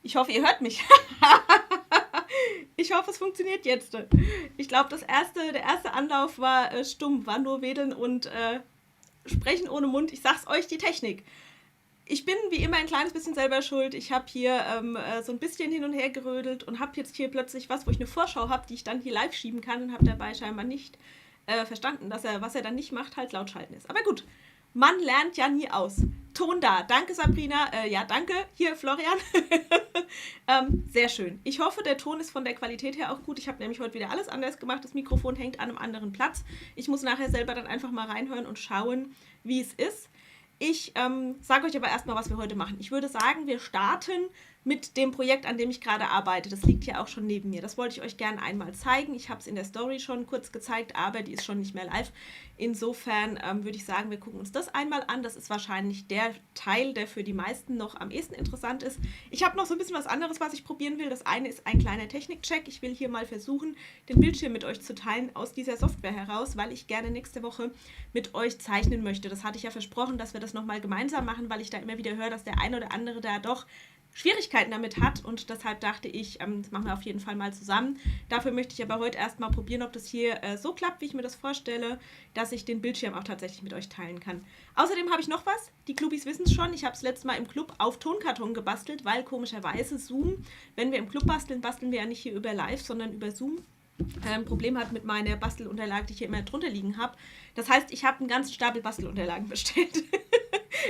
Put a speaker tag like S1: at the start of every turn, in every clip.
S1: Ich hoffe, ihr hört mich. Ich hoffe, es funktioniert jetzt. Ich glaube, der erste Anlauf war stumm, war nur Wedeln und Sprechen ohne Mund. Ich sag's euch, die Technik. Ich bin wie immer ein kleines bisschen selber schuld. Ich habe hier so ein bisschen hin und her gerödelt und habe jetzt hier plötzlich was, wo ich eine Vorschau habe, die ich dann hier live schieben kann und habe dabei scheinbar nicht verstanden, dass was er dann nicht macht, halt laut schalten ist. Aber gut, man lernt ja nie aus. Ton da. Danke, Sabrina. Ja, danke. Hier, Florian. Sehr schön. Ich hoffe, der Ton ist von der Qualität her auch gut. Ich habe nämlich heute wieder alles anders gemacht. Das Mikrofon hängt an einem anderen Platz. Ich muss nachher selber dann einfach mal reinhören und schauen, wie es ist. Ich sage euch aber erstmal, was wir heute machen. Ich würde sagen, wir starten mit dem Projekt, an dem ich gerade arbeite. Das liegt hier auch schon neben mir. Das wollte ich euch gerne einmal zeigen. Ich habe es in der Story schon kurz gezeigt, aber die ist schon nicht mehr live. Insofern würde ich sagen, wir gucken uns das einmal an. Das ist wahrscheinlich der Teil, der für die meisten noch am ehesten interessant ist. Ich habe noch so ein bisschen was anderes, was ich probieren will. Das eine ist ein kleiner Technikcheck. Ich will hier mal versuchen, den Bildschirm mit euch zu teilen aus dieser Software heraus, weil ich gerne nächste Woche mit euch zeichnen möchte. Das hatte ich ja versprochen, dass wir das nochmal gemeinsam machen, weil ich da immer wieder höre, dass der eine oder andere da doch Schwierigkeiten damit hat und deshalb dachte ich, das machen wir auf jeden Fall mal zusammen. Dafür möchte ich aber heute erstmal probieren, ob das hier so klappt, wie ich mir das vorstelle, dass ich den Bildschirm auch tatsächlich mit euch teilen kann. Außerdem habe ich noch was, die Clubis wissen es schon, ich habe es letztes Mal im Club auf Tonkarton gebastelt, weil komischerweise Zoom, wenn wir im Club basteln, basteln wir ja nicht hier über Live, sondern über Zoom. Ein Problem hat mit meiner Bastelunterlage, die ich hier immer drunter liegen habe. Das heißt, ich habe einen ganzen Stapel Bastelunterlagen bestellt.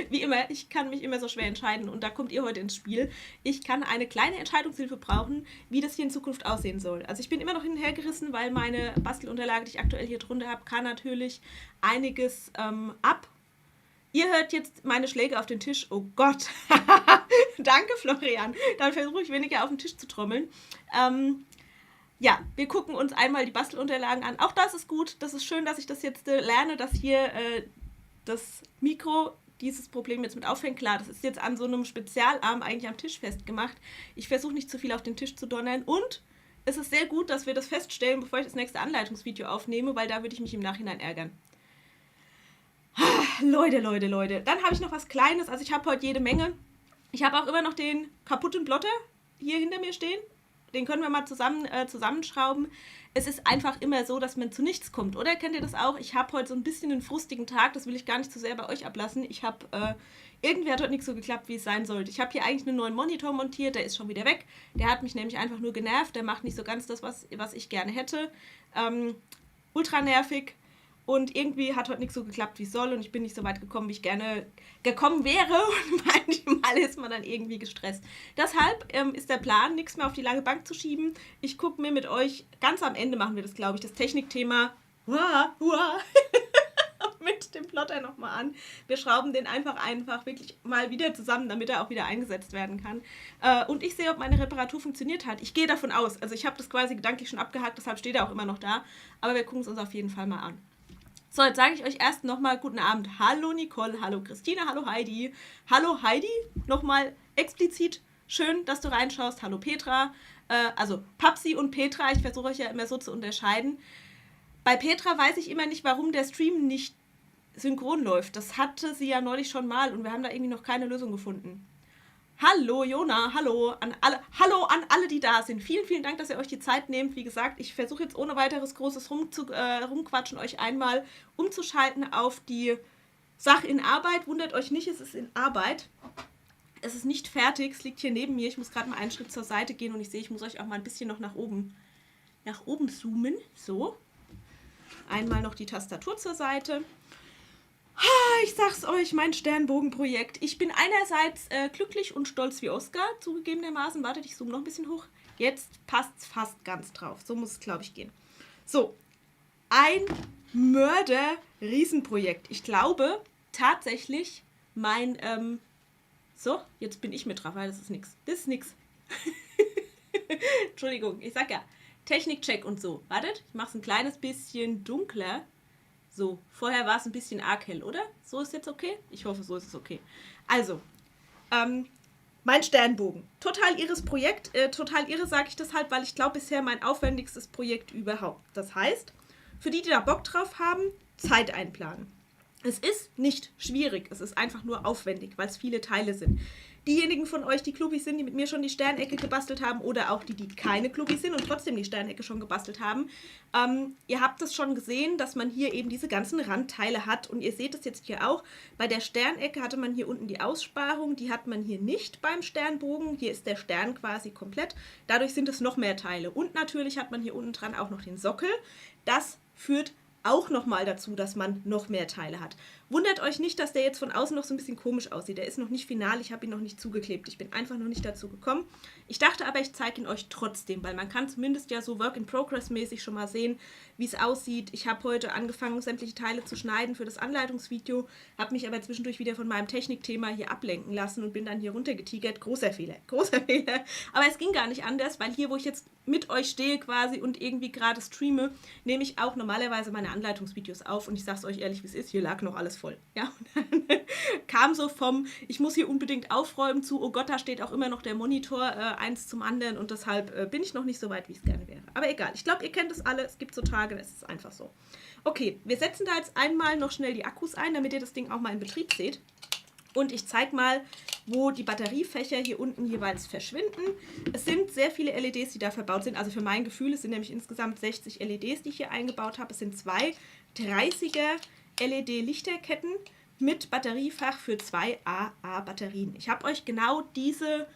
S1: Wie immer, ich kann mich immer so schwer entscheiden und da kommt ihr heute ins Spiel. Ich kann eine kleine Entscheidungshilfe brauchen, wie das hier in Zukunft aussehen soll. Also ich bin immer noch hin und her gerissen, weil meine Bastelunterlage, die ich aktuell hier drunter habe, kann natürlich einiges ab. Ihr hört jetzt meine Schläge auf den Tisch. Oh Gott. Danke, Florian. Dann versuche ich weniger auf den Tisch zu trommeln. Ja, wir gucken uns einmal die Bastelunterlagen an. Auch das ist gut. Das ist schön, dass ich das jetzt lerne, dass hier das Mikro dieses Problem jetzt mit auffängt. Klar, das ist jetzt an so einem Spezialarm eigentlich am Tisch festgemacht. Ich versuche nicht zu viel auf den Tisch zu donnern und es ist sehr gut, dass wir das feststellen, bevor ich das nächste Anleitungsvideo aufnehme, weil da würde ich mich im Nachhinein ärgern. Leute. Dann habe ich noch was Kleines. Also ich habe heute jede Menge. Ich habe auch immer noch den kaputten Plotter hier hinter mir stehen. Den können wir mal zusammenschrauben. Es ist einfach immer so, dass man zu nichts kommt, oder? Kennt ihr das auch? Ich habe heute so ein bisschen einen frustigen Tag, das will ich gar nicht zu sehr bei euch ablassen. Irgendwie hat heute nichts so geklappt, wie es sein sollte. Ich habe hier eigentlich einen neuen Monitor montiert, der ist schon wieder weg. Der hat mich nämlich einfach nur genervt, der macht nicht so ganz das, was ich gerne hätte. Ultra nervig. Und irgendwie hat heute nichts so geklappt, wie es soll. Und ich bin nicht so weit gekommen, wie ich gerne gekommen wäre. Und manchmal ist man dann irgendwie gestresst. Deshalb ist der Plan, nichts mehr auf die lange Bank zu schieben. Ich gucke mir mit euch, ganz am Ende machen wir das, glaube ich, das Technikthema mit dem Plotter nochmal an. Wir schrauben den einfach wirklich mal wieder zusammen, damit er auch wieder eingesetzt werden kann. Und ich sehe, ob meine Reparatur funktioniert hat. Ich gehe davon aus. Also ich habe das quasi gedanklich schon abgehakt, deshalb steht er auch immer noch da. Aber wir gucken es uns auf jeden Fall mal an. So, jetzt sage ich euch erst nochmal guten Abend. Hallo Nicole, hallo Christine, hallo Heidi. Hallo Heidi, nochmal explizit. Schön, dass du reinschaust. Hallo Petra. Also Papsi und Petra, ich versuche euch ja immer so zu unterscheiden. Bei Petra weiß ich immer nicht, warum der Stream nicht synchron läuft. Das hatte sie ja neulich schon mal und wir haben da irgendwie noch keine Lösung gefunden. Hallo Jona, hallo an alle, die da sind. Vielen Dank, dass ihr euch die Zeit nehmt. Wie gesagt, ich versuche jetzt ohne weiteres großes Rumquatschen euch einmal umzuschalten auf die Sache in Arbeit. Wundert euch nicht, es ist in Arbeit. Es ist nicht fertig, es liegt hier neben mir. Ich muss gerade mal einen Schritt zur Seite gehen und ich sehe, ich muss euch auch mal ein bisschen noch nach oben zoomen. So. Einmal noch die Tastatur zur Seite. Ich sag's euch, mein Sternbogenprojekt. Ich bin einerseits glücklich und stolz wie Oscar, zugegebenermaßen. Wartet, ich zoome noch ein bisschen hoch. Jetzt passt's fast ganz drauf. So muss es, glaube ich, gehen. So, ein Mörder-Riesenprojekt. Ich glaube tatsächlich, so, jetzt bin ich mit drauf, weil das ist nix. Das ist nix. Entschuldigung, ich sag ja, Technikcheck und so. Wartet, ich mach's ein kleines bisschen dunkler. So, vorher war es ein bisschen arg hell, oder? So ist jetzt okay? Ich hoffe, so ist es okay. Also, mein Sternbogen. Total irres Projekt. Total irre sage ich deshalb, weil ich glaube, bisher mein aufwendigstes Projekt überhaupt. Das heißt, für die da Bock drauf haben, Zeit einplanen. Es ist nicht schwierig, es ist einfach nur aufwendig, weil es viele Teile sind. Diejenigen von euch, die Klubbis sind, die mit mir schon die Sternecke gebastelt haben oder auch die keine Klubbis sind und trotzdem die Sternecke schon gebastelt haben, ihr habt es schon gesehen, dass man hier eben diese ganzen Randteile hat und ihr seht es jetzt hier auch. Bei der Sternecke hatte man hier unten die Aussparung, die hat man hier nicht beim Sternbogen. Hier ist der Stern quasi komplett. Dadurch sind es noch mehr Teile. Und natürlich hat man hier unten dran auch noch den Sockel. Das führt auch nochmal dazu, dass man noch mehr Teile hat. Wundert euch nicht, dass der jetzt von außen noch so ein bisschen komisch aussieht. Der ist noch nicht final, ich habe ihn noch nicht zugeklebt. Ich bin einfach noch nicht dazu gekommen. Ich dachte aber, ich zeige ihn euch trotzdem, weil man kann zumindest ja so Work-in-Progress-mäßig schon mal sehen, wie es aussieht. Ich habe heute angefangen, sämtliche Teile zu schneiden für das Anleitungsvideo, habe mich aber zwischendurch wieder von meinem Technikthema hier ablenken lassen und bin dann hier runtergetigert. Großer Fehler, großer Fehler. Aber es ging gar nicht anders, weil hier, wo ich jetzt mit euch stehe quasi und irgendwie gerade streame, nehme ich auch normalerweise meine Anleitungsvideos auf und ich sage es euch ehrlich, wie es ist, hier lag noch alles voll. Ja, und dann kam so vom, ich muss hier unbedingt aufräumen zu, oh Gott, da steht auch immer noch der Monitor, eins zum anderen und deshalb bin ich noch nicht so weit, wie es gerne wäre. Aber egal, ich glaube, ihr kennt es alle, es gibt so Tage, das ist einfach so. Okay, wir setzen da jetzt einmal noch schnell die Akkus ein, damit ihr das Ding auch mal in Betrieb seht. Und ich zeige mal, wo die Batteriefächer hier unten jeweils verschwinden. Es sind sehr viele LEDs, die da verbaut sind. Also für mein Gefühl, es sind nämlich insgesamt 60 LEDs, die ich hier eingebaut habe. Es sind zwei 30er LED-Lichterketten mit Batteriefach für 2 AA-Batterien. Ich habe euch genau diese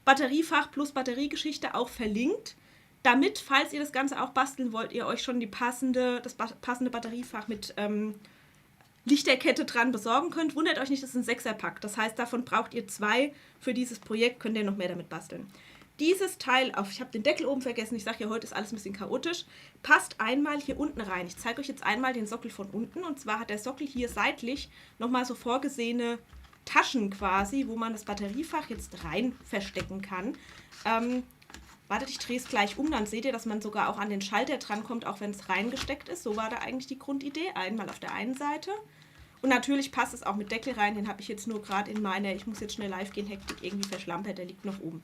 S1: Batteriefach plus Batteriegeschichte auch verlinkt, damit, falls ihr das Ganze auch basteln wollt, ihr euch schon das passende Batteriefach mit Lichterkette dran besorgen könnt. Wundert euch nicht, das ist ein 6er-Pack. Das heißt, davon braucht ihr 2 für dieses Projekt, könnt ihr noch mehr damit basteln. Dieses Teil, ich habe den Deckel oben vergessen, ich sage ja, heute ist alles ein bisschen chaotisch, passt einmal hier unten rein. Ich zeige euch jetzt einmal den Sockel von unten und zwar hat der Sockel hier seitlich nochmal so vorgesehene Taschen quasi, wo man das Batteriefach jetzt rein verstecken kann. Wartet, ich drehe es gleich um, dann seht ihr, dass man sogar auch an den Schalter drankommt, auch wenn es reingesteckt ist. So war da eigentlich die Grundidee, einmal auf der einen Seite. Und natürlich passt es auch mit Deckel rein, den habe ich jetzt nur gerade in meiner, ich muss jetzt schnell live gehen, Hektik irgendwie verschlampert, der liegt noch oben.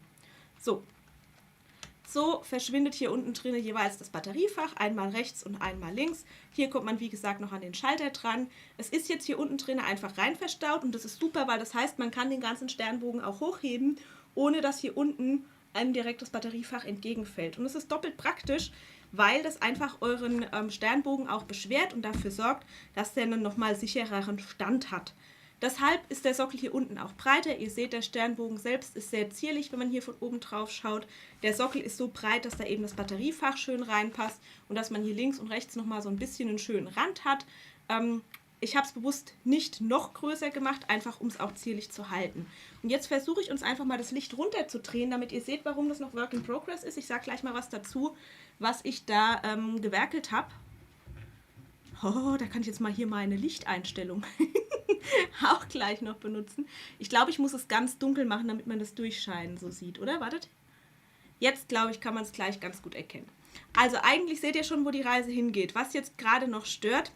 S1: So verschwindet hier unten drin jeweils das Batteriefach, einmal rechts und einmal links. Hier kommt man, wie gesagt, noch an den Schalter dran. Es ist jetzt hier unten drin einfach rein verstaut und das ist super, weil das heißt, man kann den ganzen Sternbogen auch hochheben, ohne dass hier unten einem direkt das Batteriefach entgegenfällt. Und es ist doppelt praktisch, weil das einfach euren Sternbogen auch beschwert und dafür sorgt, dass der einen nochmal sichereren Stand hat. Deshalb ist der Sockel hier unten auch breiter. Ihr seht, der Sternbogen selbst ist sehr zierlich, wenn man hier von oben drauf schaut. Der Sockel ist so breit, dass da eben das Batteriefach schön reinpasst und dass man hier links und rechts nochmal so ein bisschen einen schönen Rand hat. Ich habe es bewusst nicht noch größer gemacht, einfach um es auch zierlich zu halten. Und jetzt versuche ich uns einfach mal das Licht runterzudrehen, damit ihr seht, warum das noch Work in Progress ist. Ich sage gleich mal was dazu, was ich da gewerkelt habe. Oh, da kann ich jetzt mal hier meine Lichteinstellung auch gleich noch benutzen. Ich glaube, ich muss es ganz dunkel machen, damit man das Durchscheinen so sieht, oder? Wartet. Jetzt, glaube ich, kann man es gleich ganz gut erkennen. Also eigentlich seht ihr schon, wo die Reise hingeht. Was jetzt gerade noch stört,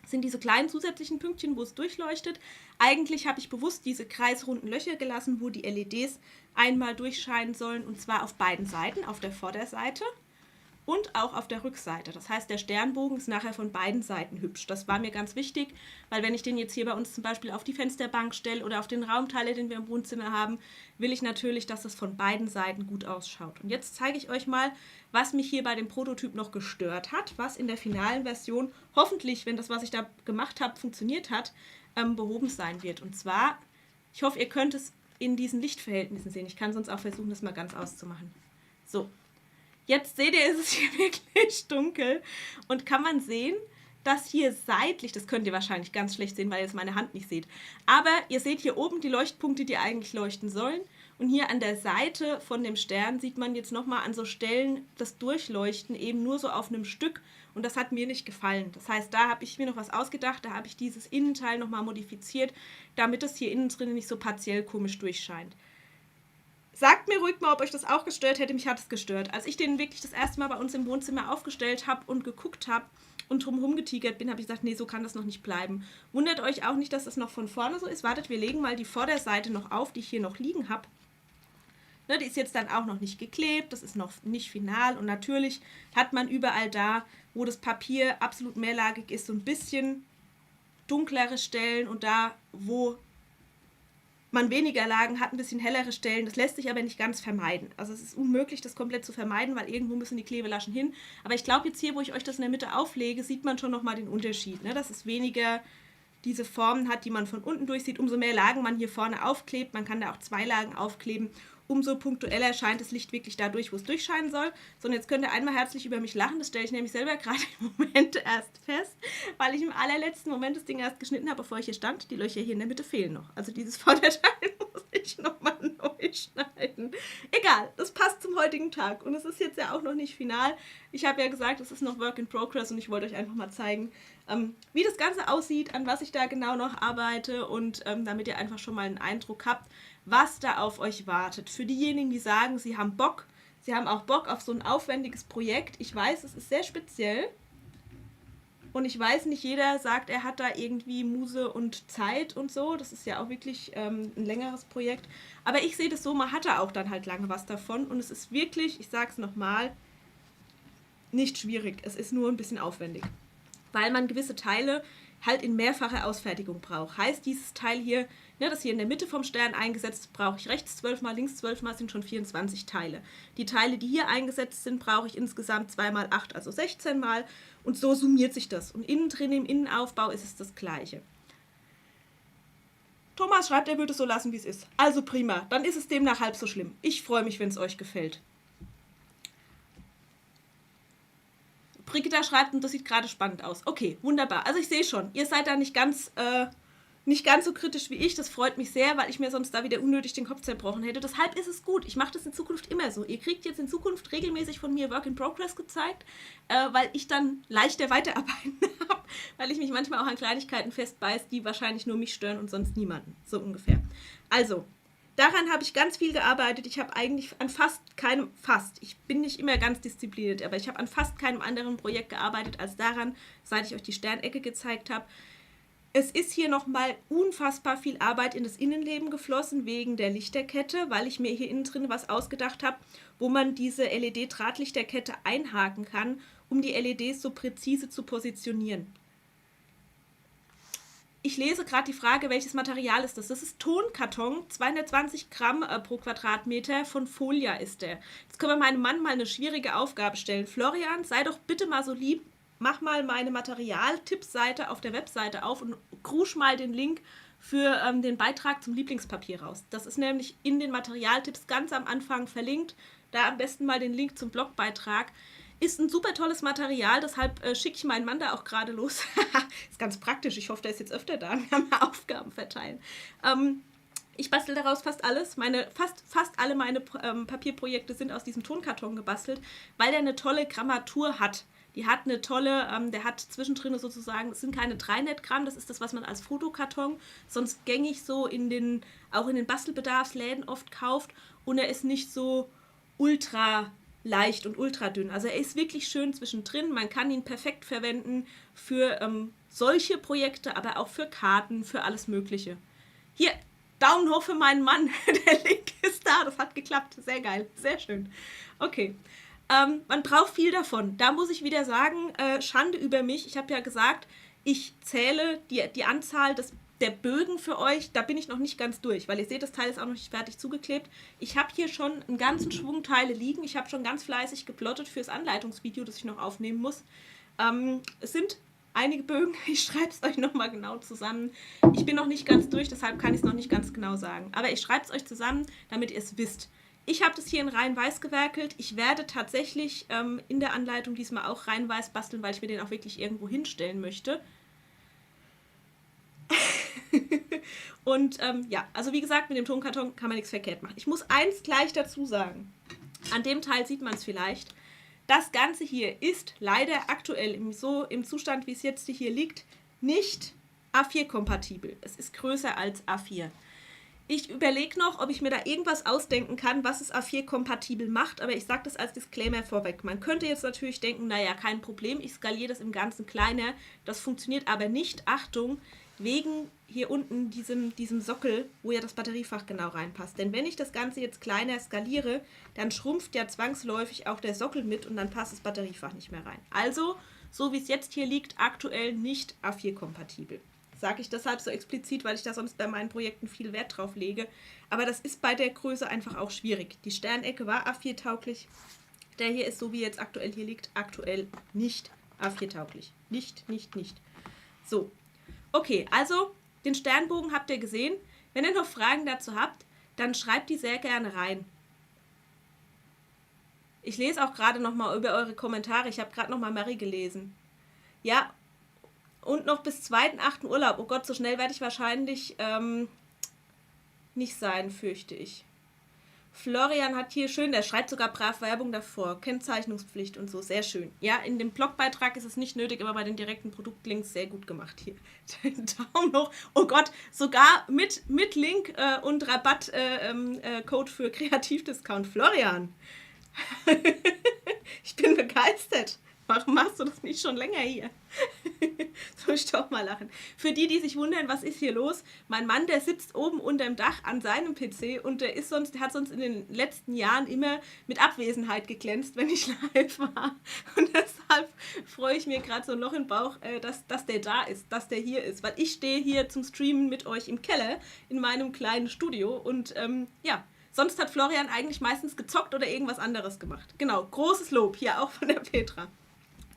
S1: sind diese kleinen zusätzlichen Pünktchen, wo es durchleuchtet. Eigentlich habe ich bewusst diese kreisrunden Löcher gelassen, wo die LEDs einmal durchscheinen sollen, und zwar auf beiden Seiten, auf der Vorderseite und auch auf der Rückseite. Das heißt, der Sternbogen ist nachher von beiden Seiten hübsch. Das war mir ganz wichtig, weil wenn ich den jetzt hier bei uns zum Beispiel auf die Fensterbank stelle oder auf den Raumteile, den wir im Wohnzimmer haben, will ich natürlich, dass das von beiden Seiten gut ausschaut. Und jetzt zeige ich euch mal, was mich hier bei dem Prototyp noch gestört hat, was in der finalen Version hoffentlich, wenn das, was ich da gemacht habe, funktioniert hat, behoben sein wird. Und zwar, ich hoffe, ihr könnt es in diesen Lichtverhältnissen sehen. Ich kann sonst auch versuchen, das mal ganz auszumachen. So. Jetzt seht ihr, ist es hier wirklich dunkel und kann man sehen, dass hier seitlich, das könnt ihr wahrscheinlich ganz schlecht sehen, weil ihr jetzt meine Hand nicht seht, aber ihr seht hier oben die Leuchtpunkte, die eigentlich leuchten sollen, und hier an der Seite von dem Stern sieht man jetzt nochmal an so Stellen das Durchleuchten eben nur so auf einem Stück, und das hat mir nicht gefallen. Das heißt, da habe ich mir noch was ausgedacht, da habe ich dieses Innenteil nochmal modifiziert, damit es hier innen drin nicht so partiell komisch durchscheint. Sagt mir ruhig mal, ob euch das auch gestört hätte. Mich hat es gestört. Als ich den wirklich das erste Mal bei uns im Wohnzimmer aufgestellt habe und geguckt habe und drumherum getigert bin, habe ich gesagt, nee, so kann das noch nicht bleiben. Wundert euch auch nicht, dass das noch von vorne so ist. Wartet, wir legen mal die Vorderseite noch auf, die ich hier noch liegen habe. Ne, die ist jetzt dann auch noch nicht geklebt, das ist noch nicht final. Und natürlich hat man überall da, wo das Papier absolut mehrlagig ist, so ein bisschen dunklere Stellen und da, wo man weniger Lagen hat, ein bisschen hellere Stellen. Das lässt sich aber nicht ganz vermeiden. Also es ist unmöglich, das komplett zu vermeiden, weil irgendwo müssen die Klebelaschen hin. Aber ich glaube, jetzt hier, wo ich euch das in der Mitte auflege, sieht man schon nochmal den Unterschied. Ne? Dass es weniger diese Formen hat, die man von unten durchsieht. Umso mehr Lagen man hier vorne aufklebt, man kann da auch 2 Lagen aufkleben, umso punktueller scheint das Licht wirklich da durch, wo es durchscheinen soll. So, und jetzt könnt ihr einmal herzlich über mich lachen. Das stelle ich nämlich selber gerade im Moment erst fest, weil ich im allerletzten Moment das Ding erst geschnitten habe, bevor ich hier stand. Die Löcher hier in der Mitte fehlen noch. Also dieses Vorderteil muss ich nochmal neu schneiden. Egal, das passt zum heutigen Tag. Und es ist jetzt ja auch noch nicht final. Ich habe ja gesagt, es ist noch Work in Progress und ich wollte euch einfach mal zeigen, wie das Ganze aussieht, an was ich da genau noch arbeite und damit ihr einfach schon mal einen Eindruck habt, was da auf euch wartet. Für diejenigen, die sagen, sie haben auch Bock auf so ein aufwendiges Projekt. Ich weiß, es ist sehr speziell und ich weiß, nicht jeder sagt, er hat da irgendwie Muse und Zeit und so. Das ist ja auch wirklich ein längeres Projekt. Aber ich sehe das so, man hat da auch dann halt lange was davon und es ist wirklich, ich sage es nochmal, nicht schwierig. Es ist nur ein bisschen aufwendig, weil man gewisse Teile halt in mehrfacher Ausfertigung braucht. Heißt, dieses Teil hier, ne, das hier in der Mitte vom Stern eingesetzt ist, brauche ich rechts 12 mal, links 12 mal, sind schon 24 Teile. Die Teile, die hier eingesetzt sind, brauche ich insgesamt 2 mal 8, also 16 mal. Und so summiert sich das. Und innen drin, im Innenaufbau, ist es das Gleiche. Thomas schreibt, er würde es so lassen, wie es ist. Also prima, dann ist es demnach halb so schlimm. Ich freue mich, wenn es euch gefällt. Brigitta schreibt, und das sieht gerade spannend aus. Okay, wunderbar. Also ich sehe schon, ihr seid da nicht ganz so kritisch wie ich. Das freut mich sehr, weil ich mir sonst da wieder unnötig den Kopf zerbrochen hätte. Deshalb ist es gut. Ich mache das in Zukunft immer so. Ihr kriegt jetzt in Zukunft regelmäßig von mir Work in Progress gezeigt, weil ich dann leichter weiterarbeiten habe, weil ich mich manchmal auch an Kleinigkeiten festbeiß, die wahrscheinlich nur mich stören und sonst niemanden. So ungefähr. Also, daran habe ich ganz viel gearbeitet. Ich habe eigentlich an ich bin nicht immer ganz diszipliniert, aber ich habe an fast keinem anderen Projekt gearbeitet als daran, seit ich euch die Sternecke gezeigt habe. Es ist hier nochmal unfassbar viel Arbeit in das Innenleben geflossen, wegen der Lichterkette, weil ich mir hier innen drin was ausgedacht habe, wo man diese LED-Drahtlichterkette einhaken kann, um die LEDs so präzise zu positionieren. Ich lese gerade die Frage, welches Material ist das? Das ist Tonkarton, 220 Gramm pro Quadratmeter, von Folia ist der. Jetzt können wir meinem Mann mal eine schwierige Aufgabe stellen. Florian, sei doch bitte mal so lieb, mach mal meine Materialtippseite auf der Webseite auf und krusch mal den Link für den Beitrag zum Lieblingspapier raus. Das ist nämlich in den Materialtipps ganz am Anfang verlinkt. Da am besten mal den Link zum Blogbeitrag. Ist ein super tolles Material, deshalb schicke ich meinen Mann da auch gerade los. Ist ganz praktisch, ich hoffe, der ist jetzt öfter da und kann mal Aufgaben verteilen. Ich bastel daraus fast alles. Fast alle meine Papierprojekte sind aus diesem Tonkarton gebastelt, weil der eine tolle Grammatur hat. Die hat eine tolle, der hat zwischendrin sozusagen, es sind keine 300 Gramm, das ist das, was man als Fotokarton sonst gängig so auch in den Bastelbedarfsläden oft kauft, und er ist nicht so ultra leicht und ultra dünn. Also er ist wirklich schön zwischendrin, man kann ihn perfekt verwenden für solche Projekte, aber auch für Karten, für alles Mögliche. Hier, Daumen hoch für meinen Mann, der Link ist da, das hat geklappt, sehr geil, sehr schön. Okay. Man braucht viel davon. Da muss ich wieder sagen, Schande über mich. Ich habe ja gesagt, ich zähle die Anzahl der Bögen für euch. Da bin ich noch nicht ganz durch, weil ihr seht, das Teil ist auch noch nicht fertig zugeklebt. Ich habe hier schon einen ganzen Schwung Teile liegen. Ich habe schon ganz fleißig geplottet fürs Anleitungsvideo, das ich noch aufnehmen muss. Es sind einige Bögen. Ich schreibe es euch nochmal genau zusammen. Ich bin noch nicht ganz durch, deshalb kann ich es noch nicht ganz genau sagen. Aber ich schreibe es euch zusammen, damit ihr es wisst. Ich habe das hier in Rein-Weiß gewerkelt. Ich werde tatsächlich in der Anleitung diesmal auch Rein-Weiß basteln, weil ich mir den auch wirklich irgendwo hinstellen möchte. Und ja, also wie gesagt, mit dem Tonkarton kann man nichts verkehrt machen. Ich muss eins gleich dazu sagen. An dem Teil sieht man es vielleicht. Das Ganze hier ist leider aktuell im Zustand, wie es jetzt hier liegt, nicht A4-kompatibel. Es ist größer als A4. Ich überlege noch, ob ich mir da irgendwas ausdenken kann, was es A4-kompatibel macht, aber ich sage das als Disclaimer vorweg. Man könnte jetzt natürlich denken, naja, kein Problem, ich skaliere das im Ganzen kleiner. Das funktioniert aber nicht, Achtung, wegen hier unten diesem Sockel, wo ja das Batteriefach genau reinpasst. Denn wenn ich das Ganze jetzt kleiner skaliere, dann schrumpft ja zwangsläufig auch der Sockel mit und dann passt das Batteriefach nicht mehr rein. Also, so wie es jetzt hier liegt, aktuell nicht A4-kompatibel. sage ich deshalb so explizit, weil ich da sonst bei meinen Projekten viel Wert drauf lege. Aber das ist bei der Größe einfach auch schwierig. Die Sternecke war A4-tauglich. Der hier ist, so wie jetzt aktuell hier liegt, aktuell nicht A4-tauglich. Nicht. So, okay, also den Sternbogen habt ihr gesehen. Wenn ihr noch Fragen dazu habt, dann schreibt die sehr gerne rein. Ich lese auch gerade nochmal über eure Kommentare. Ich habe gerade nochmal Marie gelesen. Ja, und noch bis 2.8. Urlaub. Oh Gott, so schnell werde ich wahrscheinlich nicht sein, fürchte ich. Florian hat hier schön, der schreibt sogar brav Werbung davor. Kennzeichnungspflicht und so, sehr schön. Ja, in dem Blogbeitrag ist es nicht nötig, aber bei den direkten Produktlinks sehr gut gemacht hier. Daumen hoch. Oh Gott, sogar mit Link und Rabattcode für Kreativdiscount. Florian, ich bin begeistert. Warum machst du das nicht schon länger hier? Soll ich doch mal lachen. Für die, die sich wundern, was ist hier los? Mein Mann, der sitzt oben unterm Dach an seinem PC und der hat sonst in den letzten Jahren immer mit Abwesenheit geglänzt, wenn ich live war. Und deshalb freue ich mir gerade so noch im Bauch, dass der da ist, dass der hier ist. Weil ich stehe hier zum Streamen mit euch im Keller in meinem kleinen Studio und ja, sonst hat Florian eigentlich meistens gezockt oder irgendwas anderes gemacht. Genau, großes Lob hier auch von der Petra.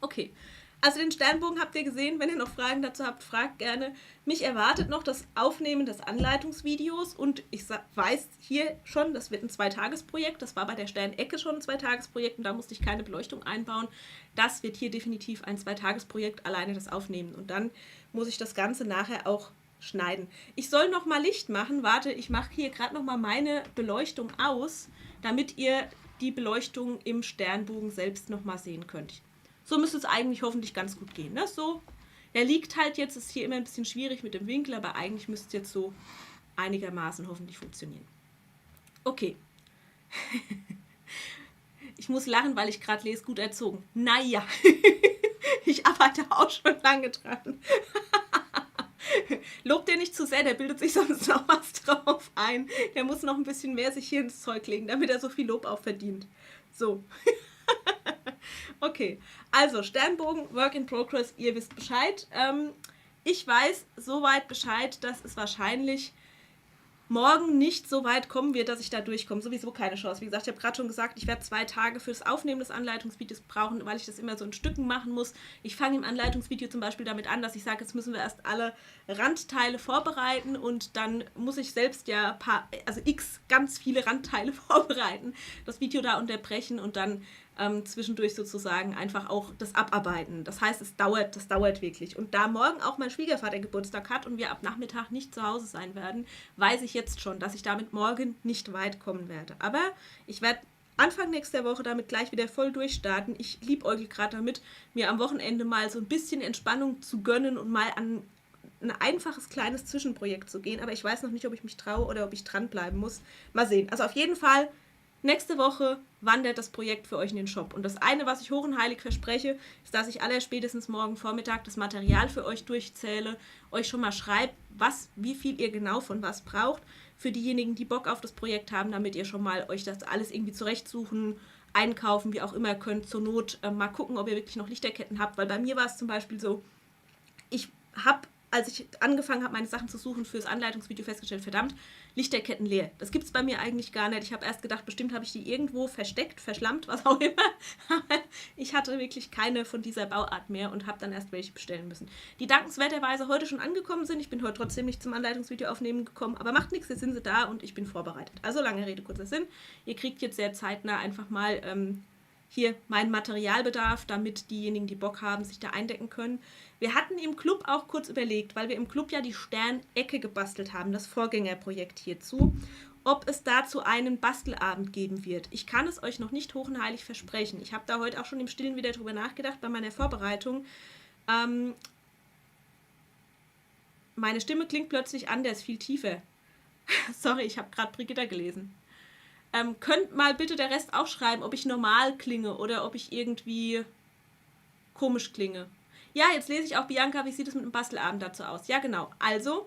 S1: Okay, also den Sternbogen habt ihr gesehen. Wenn ihr noch Fragen dazu habt, fragt gerne. Mich erwartet noch das Aufnehmen des Anleitungsvideos und ich weiß hier schon, das wird ein 2-Tages-Projekt. Das war bei der Sternecke schon ein 2-Tages-Projekt und da musste ich keine Beleuchtung einbauen. Das wird hier definitiv ein 2-Tages-Projekt, alleine das Aufnehmen. Und dann muss ich das Ganze nachher auch schneiden. Ich soll noch mal Licht machen. Warte, ich mache hier gerade noch mal meine Beleuchtung aus, damit ihr die Beleuchtung im Sternbogen selbst noch mal sehen könnt. So müsste es eigentlich hoffentlich ganz gut gehen. Ne? So, er liegt halt jetzt, ist hier immer ein bisschen schwierig mit dem Winkel, aber eigentlich müsste es jetzt so einigermaßen hoffentlich funktionieren. Okay. Ich muss lachen, weil ich gerade lese, gut erzogen. Naja, ich arbeite auch schon lange dran. Lobt ihr nicht zu sehr, der bildet sich sonst noch was drauf ein. Der muss noch ein bisschen mehr sich hier ins Zeug legen, damit er so viel Lob auch verdient. So. Okay, also Sternbogen, Work in Progress, ihr wisst Bescheid. Ich weiß soweit Bescheid, dass es wahrscheinlich morgen nicht so weit kommen wird, dass ich da durchkomme. Sowieso keine Chance. Wie gesagt, ich habe gerade schon gesagt, ich werde 2 Tage fürs Aufnehmen des Anleitungsvideos brauchen, weil ich das immer so in Stücken machen muss. Ich fange im Anleitungsvideo zum Beispiel damit an, dass ich sage, jetzt müssen wir erst alle Randteile vorbereiten und dann muss ich selbst ja ganz viele Randteile vorbereiten, das Video da unterbrechen und dann zwischendurch sozusagen einfach auch das abarbeiten. Das heißt, das dauert wirklich. Und da morgen auch mein Schwiegervater Geburtstag hat und wir ab Nachmittag nicht zu Hause sein werden, weiß ich jetzt schon, dass ich damit morgen nicht weit kommen werde. Aber ich werde Anfang nächster Woche damit gleich wieder voll durchstarten. Ich liebäugel gerade damit, mir am Wochenende mal so ein bisschen Entspannung zu gönnen und mal an ein einfaches kleines Zwischenprojekt zu gehen. Aber ich weiß noch nicht, ob ich mich traue oder ob ich dranbleiben muss. Mal sehen. Also auf jeden Fall, nächste Woche wandert das Projekt für euch in den Shop. Und das eine, was ich hoch und heilig verspreche, ist, dass ich allerspätestens morgen Vormittag das Material für euch durchzähle, euch schon mal schreibe, wie viel ihr genau von was braucht, für diejenigen, die Bock auf das Projekt haben, damit ihr schon mal euch das alles irgendwie zurechtsuchen, einkaufen, wie auch immer könnt. Zur Not mal gucken, ob ihr wirklich noch Lichterketten habt, weil bei mir war es zum Beispiel so, ich habe, als ich angefangen habe, meine Sachen zu suchen fürs Anleitungsvideo, festgestellt, verdammt, Lichterketten leer. Das gibt es bei mir eigentlich gar nicht. Ich habe erst gedacht, bestimmt habe ich die irgendwo versteckt, verschlammt, was auch immer. Aber ich hatte wirklich keine von dieser Bauart mehr und habe dann erst welche bestellen müssen. Die dankenswerterweise heute schon angekommen sind. Ich bin heute trotzdem nicht zum Anleitungsvideo aufnehmen gekommen, aber macht nichts, jetzt sind sie da und ich bin vorbereitet. Also lange Rede, kurzer Sinn. Ihr kriegt jetzt sehr zeitnah einfach mal hier meinen Materialbedarf, damit diejenigen, die Bock haben, sich da eindecken können. Wir hatten im Club auch kurz überlegt, weil wir im Club ja die Sternecke gebastelt haben, das Vorgängerprojekt hierzu, ob es dazu einen Bastelabend geben wird. Ich kann es euch noch nicht hoch und heilig versprechen. Ich habe da heute auch schon im Stillen wieder drüber nachgedacht bei meiner Vorbereitung. Meine Stimme klingt plötzlich anders, viel tiefer. Sorry, ich habe gerade Brigitta gelesen. Könnt mal bitte der Rest auch schreiben, ob ich normal klinge oder ob ich irgendwie komisch klinge. Ja, jetzt lese ich auch, Bianca, wie sieht es mit dem Bastelabend dazu aus? Ja, genau. Also,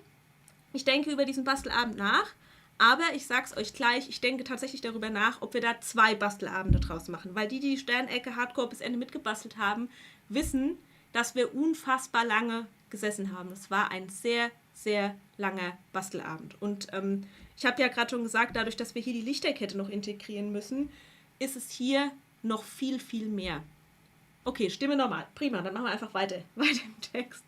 S1: ich denke über diesen Bastelabend nach, aber ich sag's euch gleich, ich denke tatsächlich darüber nach, ob wir da 2 Bastelabende draus machen, weil die Sternecke Hardcore bis Ende mitgebastelt haben, wissen, dass wir unfassbar lange gesessen haben. Es war ein sehr, sehr langer Bastelabend. Und ich habe ja gerade schon gesagt, dadurch, dass wir hier die Lichterkette noch integrieren müssen, ist es hier noch viel, viel mehr. Okay, Stimme normal. Prima, dann machen wir einfach weiter im Text.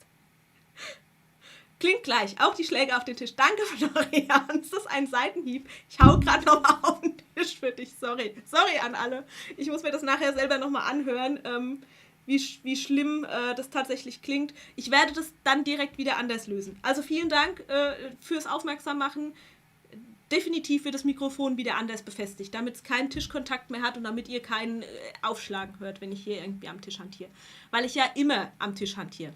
S1: Klingt gleich. Auch die Schläge auf den Tisch. Danke, Florian. Das ist ein Seitenhieb. Ich hau gerade nochmal auf den Tisch für dich. Sorry. Sorry an alle. Ich muss mir das nachher selber nochmal anhören, wie schlimm das tatsächlich klingt. Ich werde das dann direkt wieder anders lösen. Also vielen Dank fürs Aufmerksammachen. Definitiv wird das Mikrofon wieder anders befestigt, damit es keinen Tischkontakt mehr hat und damit ihr keinen Aufschlagen hört, wenn ich hier irgendwie am Tisch hantiere. Weil ich ja immer am Tisch hantiere.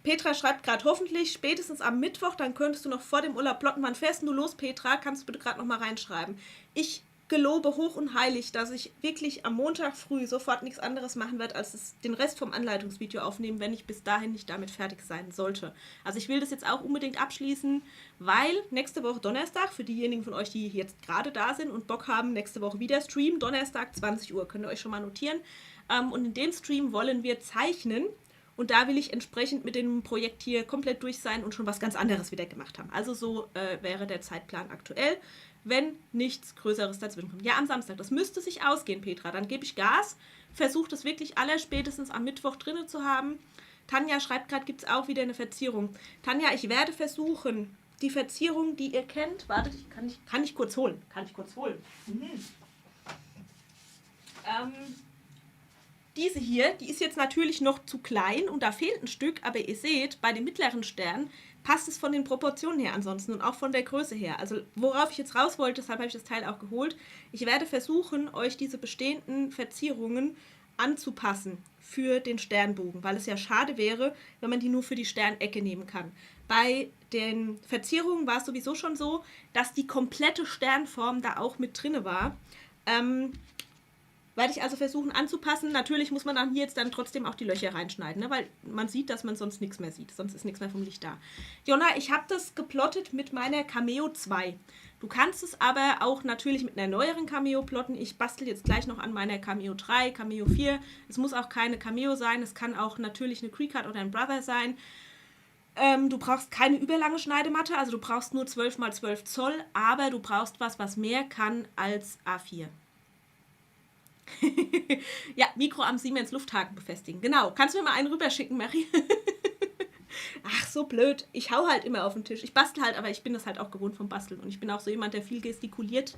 S1: Petra schreibt gerade, hoffentlich spätestens am Mittwoch, dann könntest du noch vor dem Urlaub plotten. Wann fährst du los, Petra? Kannst du bitte gerade noch mal reinschreiben. Ich gelobe hoch und heilig, dass ich wirklich am Montag früh sofort nichts anderes machen werde, als den Rest vom Anleitungsvideo aufnehmen, wenn ich bis dahin nicht damit fertig sein sollte. Also ich will das jetzt auch unbedingt abschließen, weil nächste Woche Donnerstag, für diejenigen von euch, die jetzt gerade da sind und Bock haben, nächste Woche wieder Stream, Donnerstag 20 Uhr, könnt ihr euch schon mal notieren. Und in dem Stream wollen wir zeichnen. Und da will ich entsprechend mit dem Projekt hier komplett durch sein und schon was ganz anderes wieder gemacht haben. Also so wäre der Zeitplan aktuell, wenn nichts Größeres dazwischen kommt. Ja, am Samstag, das müsste sich ausgehen, Petra. Dann gebe ich Gas, versuche das wirklich allerspätestens am Mittwoch drinne zu haben. Tanja schreibt gerade, gibt es auch wieder eine Verzierung. Tanja, ich werde versuchen, die Verzierung, die ihr kennt, wartet, kann ich kurz holen. Diese hier, die ist jetzt natürlich noch zu klein und da fehlt ein Stück, aber ihr seht, bei den mittleren Sternen passt es von den Proportionen her ansonsten und auch von der Größe her. Also worauf ich jetzt raus wollte, deshalb habe ich das Teil auch geholt. Ich werde versuchen, euch diese bestehenden Verzierungen anzupassen für den Sternbogen, weil es ja schade wäre, wenn man die nur für die Sternecke nehmen kann. Bei den Verzierungen war es sowieso schon so, dass die komplette Sternform da auch mit drin war. Werde ich also versuchen anzupassen. Natürlich muss man dann hier jetzt dann trotzdem auch die Löcher reinschneiden, ne? Weil man sieht, dass man sonst nichts mehr sieht. Sonst ist nichts mehr vom Licht da. Jonna, ich habe das geplottet mit meiner Cameo 2. Du kannst es aber auch natürlich mit einer neueren Cameo plotten. Ich bastel jetzt gleich noch an meiner Cameo 3, Cameo 4. Es muss auch keine Cameo sein. Es kann auch natürlich eine Cricut oder ein Brother sein. Du brauchst keine überlange Schneidematte, also du brauchst nur 12 x 12 Zoll, aber du brauchst was mehr kann als A4. Ja, Mikro am Siemens Lufthaken befestigen. Genau. Kannst du mir mal einen rüberschicken, Mary? Ach, so blöd. Ich hau halt immer auf den Tisch. Ich bastel halt, aber ich bin das halt auch gewohnt vom Basteln. Und ich bin auch so jemand, der viel gestikuliert.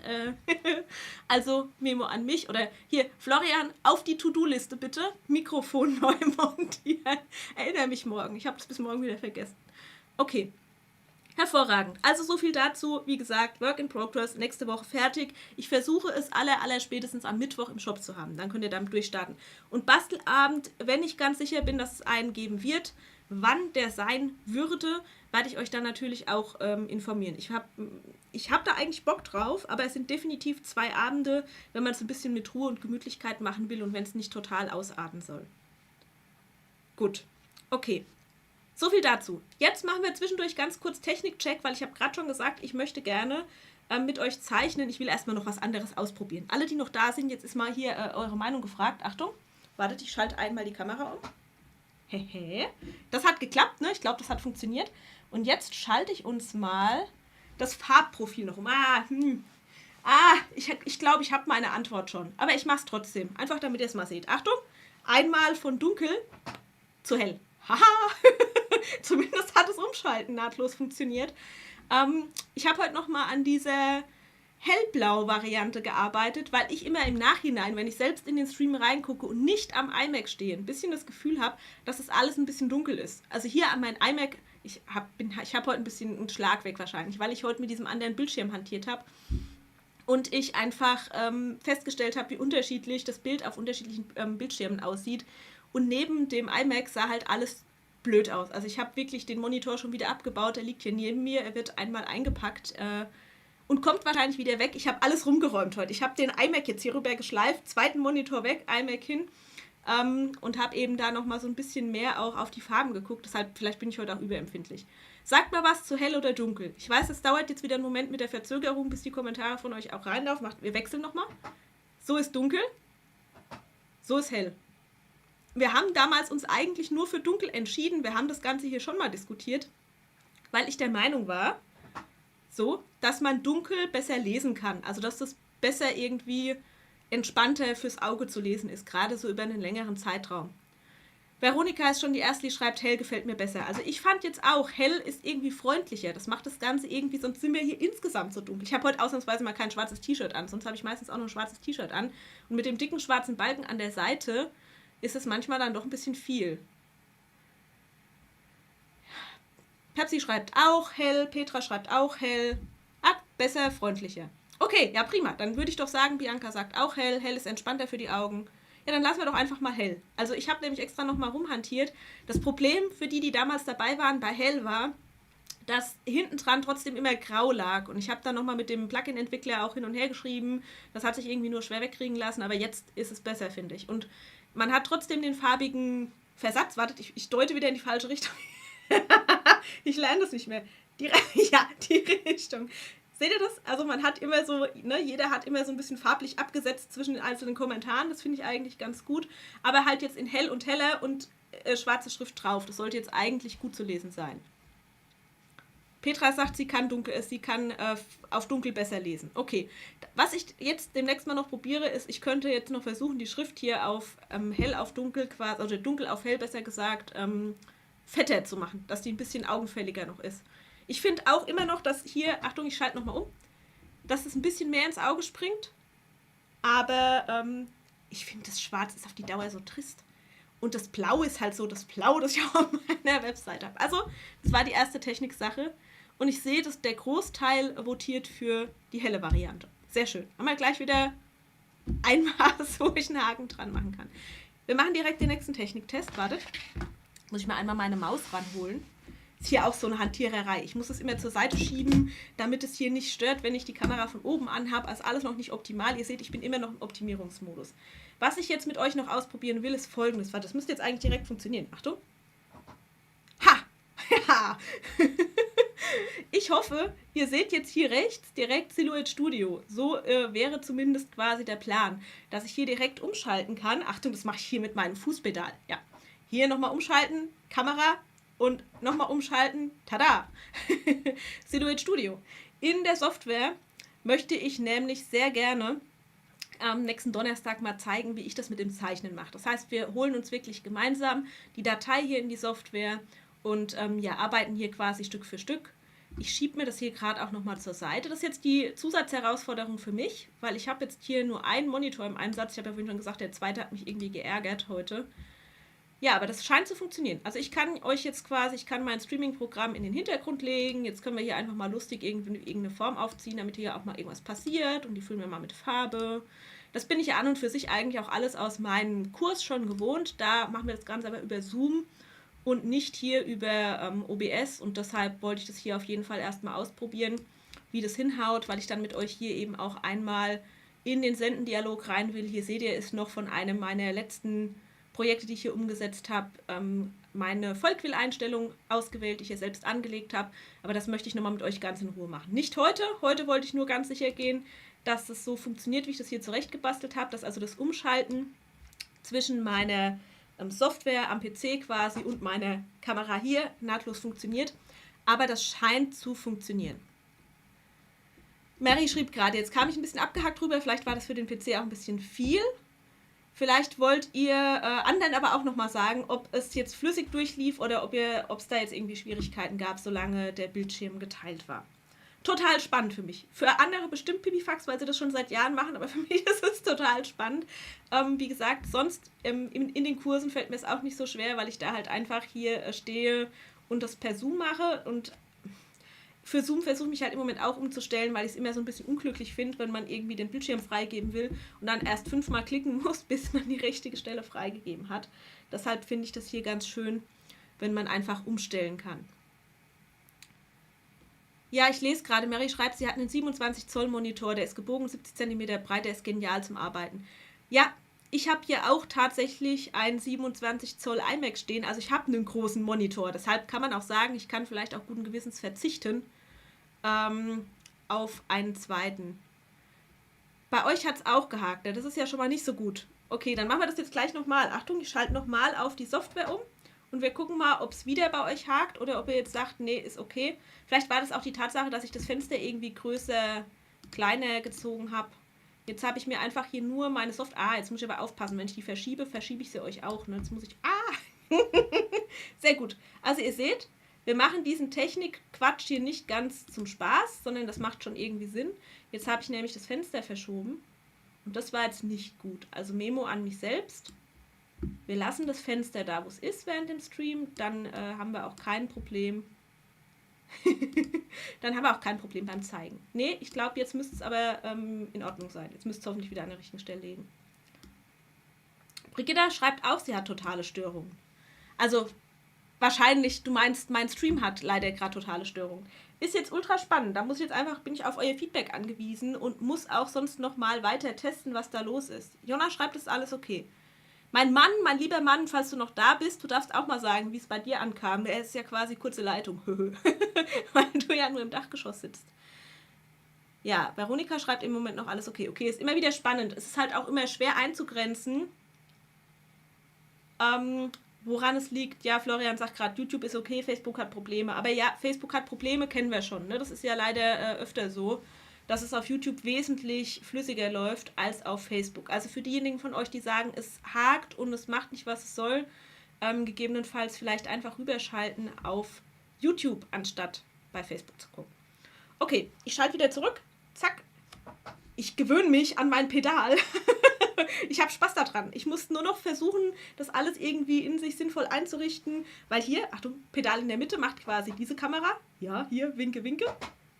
S1: Also Memo an mich. Oder hier, Florian, auf die To-Do-Liste bitte. Mikrofon neu montieren. Erinnere mich morgen. Ich habe das bis morgen wieder vergessen. Okay. Hervorragend. Also so viel dazu. Wie gesagt, Work in Progress, nächste Woche fertig. Ich versuche es allerspätestens am Mittwoch im Shop zu haben. Dann könnt ihr damit durchstarten. Und Bastelabend, wenn ich ganz sicher bin, dass es einen geben wird, wann der sein würde, werde ich euch dann natürlich auch informieren. Ich hab da eigentlich Bock drauf, aber es sind definitiv 2 Abende, wenn man es ein bisschen mit Ruhe und Gemütlichkeit machen will und wenn es nicht total ausarten soll. Gut. Okay. So viel dazu. Jetzt machen wir zwischendurch ganz kurz Technikcheck, weil ich habe gerade schon gesagt, ich möchte gerne mit euch zeichnen. Ich will erstmal noch was anderes ausprobieren. Alle, die noch da sind, jetzt ist mal hier eure Meinung gefragt. Achtung, wartet, ich schalte einmal die Kamera um. Hehe. Das hat geklappt, ne? Ich glaube, das hat funktioniert. Und jetzt schalte ich uns mal das Farbprofil noch um. Ich glaube, ich habe meine Antwort schon. Aber ich mache es trotzdem. Einfach, damit ihr es mal seht. Achtung, einmal von dunkel zu hell. Haha, zumindest hat das Umschalten nahtlos funktioniert. Ich habe heute nochmal an dieser Hellblau-Variante gearbeitet, weil ich immer im Nachhinein, wenn ich selbst in den Stream reingucke und nicht am iMac stehe, ein bisschen das Gefühl habe, dass das alles ein bisschen dunkel ist. Also hier an meinem iMac, ich hab heute ein bisschen einen Schlag weg wahrscheinlich, weil ich heute mit diesem anderen Bildschirm hantiert habe und ich einfach festgestellt habe, wie unterschiedlich das Bild auf unterschiedlichen Bildschirmen aussieht. Und neben dem iMac sah halt alles blöd aus. Also ich habe wirklich den Monitor schon wieder abgebaut. Der liegt hier neben mir. Er wird einmal eingepackt und kommt wahrscheinlich wieder weg. Ich habe alles rumgeräumt heute. Ich habe den iMac jetzt hier rüber geschleift. 2. Monitor weg, iMac hin. Und habe eben da nochmal so ein bisschen mehr auch auf die Farben geguckt. Deshalb, vielleicht bin ich heute auch überempfindlich. Sagt mal was zu hell oder dunkel. Ich weiß, es dauert jetzt wieder einen Moment mit der Verzögerung, bis die Kommentare von euch auch reinlaufen. Wir wechseln nochmal. So ist dunkel. So ist hell. wir haben damals uns eigentlich nur für dunkel entschieden. Wir haben das Ganze hier schon mal diskutiert, weil ich der Meinung war, so, dass man dunkel besser lesen kann. Also, dass das besser irgendwie entspannter fürs Auge zu lesen ist, gerade so über einen längeren Zeitraum. Veronika ist schon die Erste, die schreibt, hell gefällt mir besser. Also ich fand jetzt auch, hell ist irgendwie freundlicher. Das macht das Ganze irgendwie, sonst sind wir hier insgesamt so dunkel. Ich habe heute ausnahmsweise mal kein schwarzes T-Shirt an, sonst habe ich meistens auch noch ein schwarzes T-Shirt an. Und mit dem dicken schwarzen Balken an der Seite ist es manchmal dann doch ein bisschen viel. Pepsi schreibt auch hell, Petra schreibt auch hell. Ah, besser, freundlicher. Okay, ja prima. Dann würde ich doch sagen, Bianca sagt auch hell. Hell ist entspannter für die Augen. Ja, dann lassen wir doch einfach mal hell. Also ich habe nämlich extra nochmal rumhantiert. Das Problem für die, die damals dabei waren bei hell war, dass hinten dran trotzdem immer grau lag. Und ich habe dann nochmal mit dem Plugin-Entwickler auch hin und her geschrieben. Das hat sich irgendwie nur schwer wegkriegen lassen, aber jetzt ist es besser, finde ich. Und man hat trotzdem den farbigen Versatz. Wartet, ich deute wieder in die falsche Richtung. Ich lerne das nicht mehr. Die Richtung. Seht ihr das? Also man hat immer so, ne, jeder hat immer so ein bisschen farblich abgesetzt zwischen den einzelnen Kommentaren. Das finde ich eigentlich ganz gut. Aber halt jetzt in hell und heller und schwarze Schrift drauf. Das sollte jetzt eigentlich gut zu lesen sein. Petra sagt, sie kann auf dunkel besser lesen. Okay, was ich jetzt demnächst mal noch probiere, ist, ich könnte jetzt noch versuchen, die Schrift hier auf hell auf dunkel quasi, oder dunkel auf hell besser gesagt, fetter zu machen, dass die ein bisschen augenfälliger noch ist. Ich finde auch immer noch, dass hier, Achtung, ich schalte nochmal um, dass es ein bisschen mehr ins Auge springt, aber ich finde, das Schwarz ist auf die Dauer so trist. Und das Blau ist halt so das Blau, das ich auch auf meiner Website habe. Also, das war die erste Techniksache. Und ich sehe, dass der Großteil votiert für die helle Variante. Sehr schön. Haben wir gleich wieder ein Maß, wo ich einen Haken dran machen kann. Wir machen direkt den nächsten Techniktest. Wartet. Muss ich mal einmal meine Maus ranholen. Ist hier auch so eine Hantiererei. Ich muss es immer zur Seite schieben, damit es hier nicht stört, wenn ich die Kamera von oben anhabe. Also alles noch nicht optimal. Ihr seht, ich bin immer noch im Optimierungsmodus. Was ich jetzt mit euch noch ausprobieren will, ist Folgendes. Warte, das müsste jetzt eigentlich direkt funktionieren. Achtung. Ha! Ja! Ich hoffe, ihr seht jetzt hier rechts direkt Silhouette Studio. So wäre zumindest quasi der Plan, dass ich hier direkt umschalten kann. Achtung, das mache ich hier mit meinem Fußpedal. Ja. Hier nochmal umschalten, Kamera und nochmal umschalten. Tada! Silhouette Studio. In der Software möchte ich nämlich sehr gerne am nächsten Donnerstag mal zeigen, wie ich das mit dem Zeichnen mache. Das heißt, wir holen uns wirklich gemeinsam die Datei hier in die Software und arbeiten hier quasi Stück für Stück. Ich schiebe mir das hier gerade auch nochmal zur Seite. Das ist jetzt die Zusatzherausforderung für mich, weil ich habe jetzt hier nur einen Monitor im Einsatz. Ich habe ja vorhin schon gesagt, der zweite hat mich irgendwie geärgert heute. Ja, aber das scheint zu funktionieren. Also ich kann mein Streaming-Programm in den Hintergrund legen. Jetzt können wir hier einfach mal lustig irgendeine Form aufziehen, damit hier auch mal irgendwas passiert. Und die füllen wir mal mit Farbe. Das bin ich ja an und für sich eigentlich auch alles aus meinem Kurs schon gewohnt. Da machen wir das Ganze aber über Zoom und nicht hier über OBS. Und deshalb wollte ich das hier auf jeden Fall erstmal ausprobieren, wie das hinhaut, weil ich dann mit euch hier eben auch einmal in den Sendendialog rein will. Hier seht ihr, ist noch von einem meiner letzten Projekte, die ich hier umgesetzt habe, meine Vollquill-Einstellung ausgewählt, die ich hier selbst angelegt habe. Aber das möchte ich nochmal mit euch ganz in Ruhe machen. Nicht heute. Heute wollte ich nur ganz sicher gehen, dass das so funktioniert, wie ich das hier zurechtgebastelt habe, dass also das Umschalten zwischen meiner Software am PC quasi und meiner Kamera hier nahtlos funktioniert. Aber das scheint zu funktionieren. Mary schrieb gerade, jetzt kam ich ein bisschen abgehackt drüber, vielleicht war das für den PC auch ein bisschen viel. Vielleicht wollt ihr anderen aber auch nochmal sagen, ob es jetzt flüssig durchlief oder ob es da jetzt irgendwie Schwierigkeiten gab, solange der Bildschirm geteilt war. Total spannend für mich. Für andere bestimmt Pipifax, weil sie das schon seit Jahren machen, aber für mich ist es total spannend. Wie gesagt, sonst in den Kursen fällt mir es auch nicht so schwer, weil ich da halt einfach hier stehe und das per Zoom mache. Und für Zoom versuche ich mich halt im Moment auch umzustellen, weil ich es immer so ein bisschen unglücklich finde, wenn man irgendwie den Bildschirm freigeben will und dann erst 5-mal klicken muss, bis man die richtige Stelle freigegeben hat. Deshalb finde ich das hier ganz schön, wenn man einfach umstellen kann. Ja, ich lese gerade, Mary schreibt, sie hat einen 27 Zoll Monitor, der ist gebogen, 70 cm breit, der ist genial zum Arbeiten. Ja, ich habe hier auch tatsächlich einen 27 Zoll iMac stehen, also ich habe einen großen Monitor, deshalb kann man auch sagen, ich kann vielleicht auch guten Gewissens verzichten auf einen zweiten. Bei euch hat es auch gehakt, das ist ja schon mal nicht so gut. Okay, dann machen wir das jetzt gleich nochmal. Achtung, ich schalte nochmal auf die Software um und wir gucken mal, ob es wieder bei euch hakt oder ob ihr jetzt sagt, nee, ist okay. Vielleicht war das auch die Tatsache, dass ich das Fenster irgendwie größer, kleiner gezogen habe. Jetzt habe ich mir einfach hier nur meine jetzt muss ich aber aufpassen, wenn ich die verschiebe, verschiebe ich sie euch auch. Ne? Jetzt muss ich, sehr gut. Also ihr seht, wir machen diesen Technik-Quatsch hier nicht ganz zum Spaß, sondern das macht schon irgendwie Sinn. Jetzt habe ich nämlich das Fenster verschoben. Und das war jetzt nicht gut. Also Memo an mich selbst. Wir lassen das Fenster da, wo es ist während dem Stream. Dann haben wir auch kein Problem. Dann haben wir auch kein Problem beim Zeigen. Nee, ich glaube, jetzt müsste es aber in Ordnung sein. Jetzt müsste es hoffentlich wieder an der richtigen Stelle liegen. Brigitta schreibt auch, sie hat totale Störungen. Also wahrscheinlich, du meinst, mein Stream hat leider gerade totale Störungen. Ist jetzt ultra spannend. Da bin ich auf euer Feedback angewiesen und muss auch sonst noch mal weiter testen, was da los ist. Jonna schreibt, ist alles okay. Mein lieber Mann, falls du noch da bist, du darfst auch mal sagen, wie es bei dir ankam. Er ist ja quasi kurze Leitung. Weil du ja nur im Dachgeschoss sitzt. Ja, Veronika schreibt im Moment noch alles okay. Okay, ist immer wieder spannend. Es ist halt auch immer schwer einzugrenzen, woran es liegt. Ja, Florian sagt gerade, YouTube ist okay, Facebook hat Probleme. Aber ja, Facebook hat Probleme, kennen wir schon. Ne? Das ist ja leider öfter so, dass es auf YouTube wesentlich flüssiger läuft als auf Facebook. Also für diejenigen von euch, die sagen, es hakt und es macht nicht, was es soll, gegebenenfalls vielleicht einfach rüberschalten auf YouTube, anstatt bei Facebook zu gucken. Okay, ich schalte wieder zurück. Zack. Ich gewöhne mich an mein Pedal. Ich habe Spaß daran. Ich muss nur noch versuchen, das alles irgendwie in sich sinnvoll einzurichten, weil hier, Achtung, Pedal in der Mitte macht quasi diese Kamera. Ja, hier, winke, winke.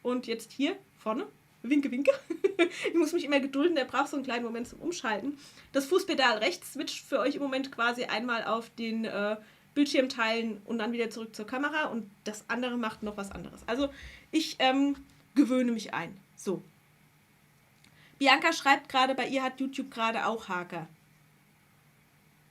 S1: Und jetzt hier vorne, winke, winke. Ich muss mich immer gedulden, der braucht so einen kleinen Moment zum Umschalten. Das Fußpedal rechts switcht für euch im Moment quasi einmal auf den Bildschirm teilen und dann wieder zurück zur Kamera und das andere macht noch was anderes. Also ich gewöhne mich ein. So. Bianca schreibt gerade, bei ihr hat YouTube gerade auch Haker.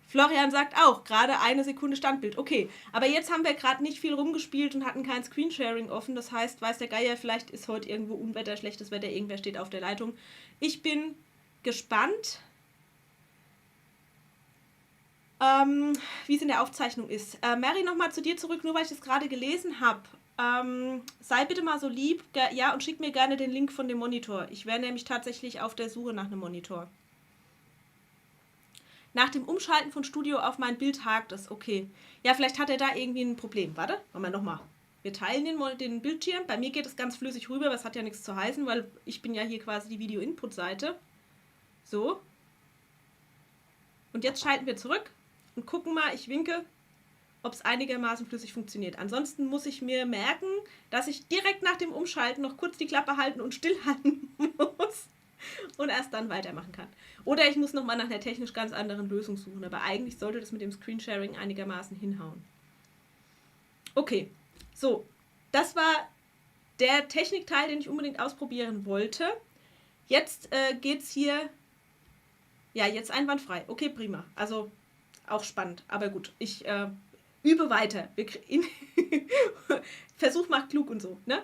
S1: Florian sagt auch, gerade 1 Sekunde Standbild. Okay, aber jetzt haben wir gerade nicht viel rumgespielt und hatten kein Screensharing offen. Das heißt, weiß der Geier, vielleicht ist heute irgendwo Unwetter, schlechtes Wetter, irgendwer steht auf der Leitung. Ich bin gespannt, wie es in der Aufzeichnung ist. Mary, nochmal zu dir zurück, nur weil ich das gerade gelesen habe. Sei bitte mal so lieb, ja, und schick mir gerne den Link von dem Monitor. Ich wäre nämlich tatsächlich auf der Suche nach einem Monitor. Nach dem Umschalten von Studio auf mein Bild hakt es. Okay. Ja, vielleicht hat er da irgendwie ein Problem. Warte, machen wir nochmal. Wir teilen den Bildschirm. Bei mir geht es ganz flüssig rüber, aber es hat ja nichts zu heißen, weil ich bin ja hier quasi die Video-Input-Seite. So. Und jetzt schalten wir zurück und gucken mal, ich winke, ob es einigermaßen flüssig funktioniert. Ansonsten muss ich mir merken, dass ich direkt nach dem Umschalten noch kurz die Klappe halten und stillhalten muss und erst dann weitermachen kann. Oder ich muss nochmal nach einer technisch ganz anderen Lösung suchen, aber eigentlich sollte das mit dem Screensharing einigermaßen hinhauen. Okay, so, das war der Technikteil, den ich unbedingt ausprobieren wollte. Jetzt geht's hier, ja, jetzt einwandfrei. Okay, prima, also auch spannend, aber gut, ich übe weiter. Versuch macht klug und so, ne?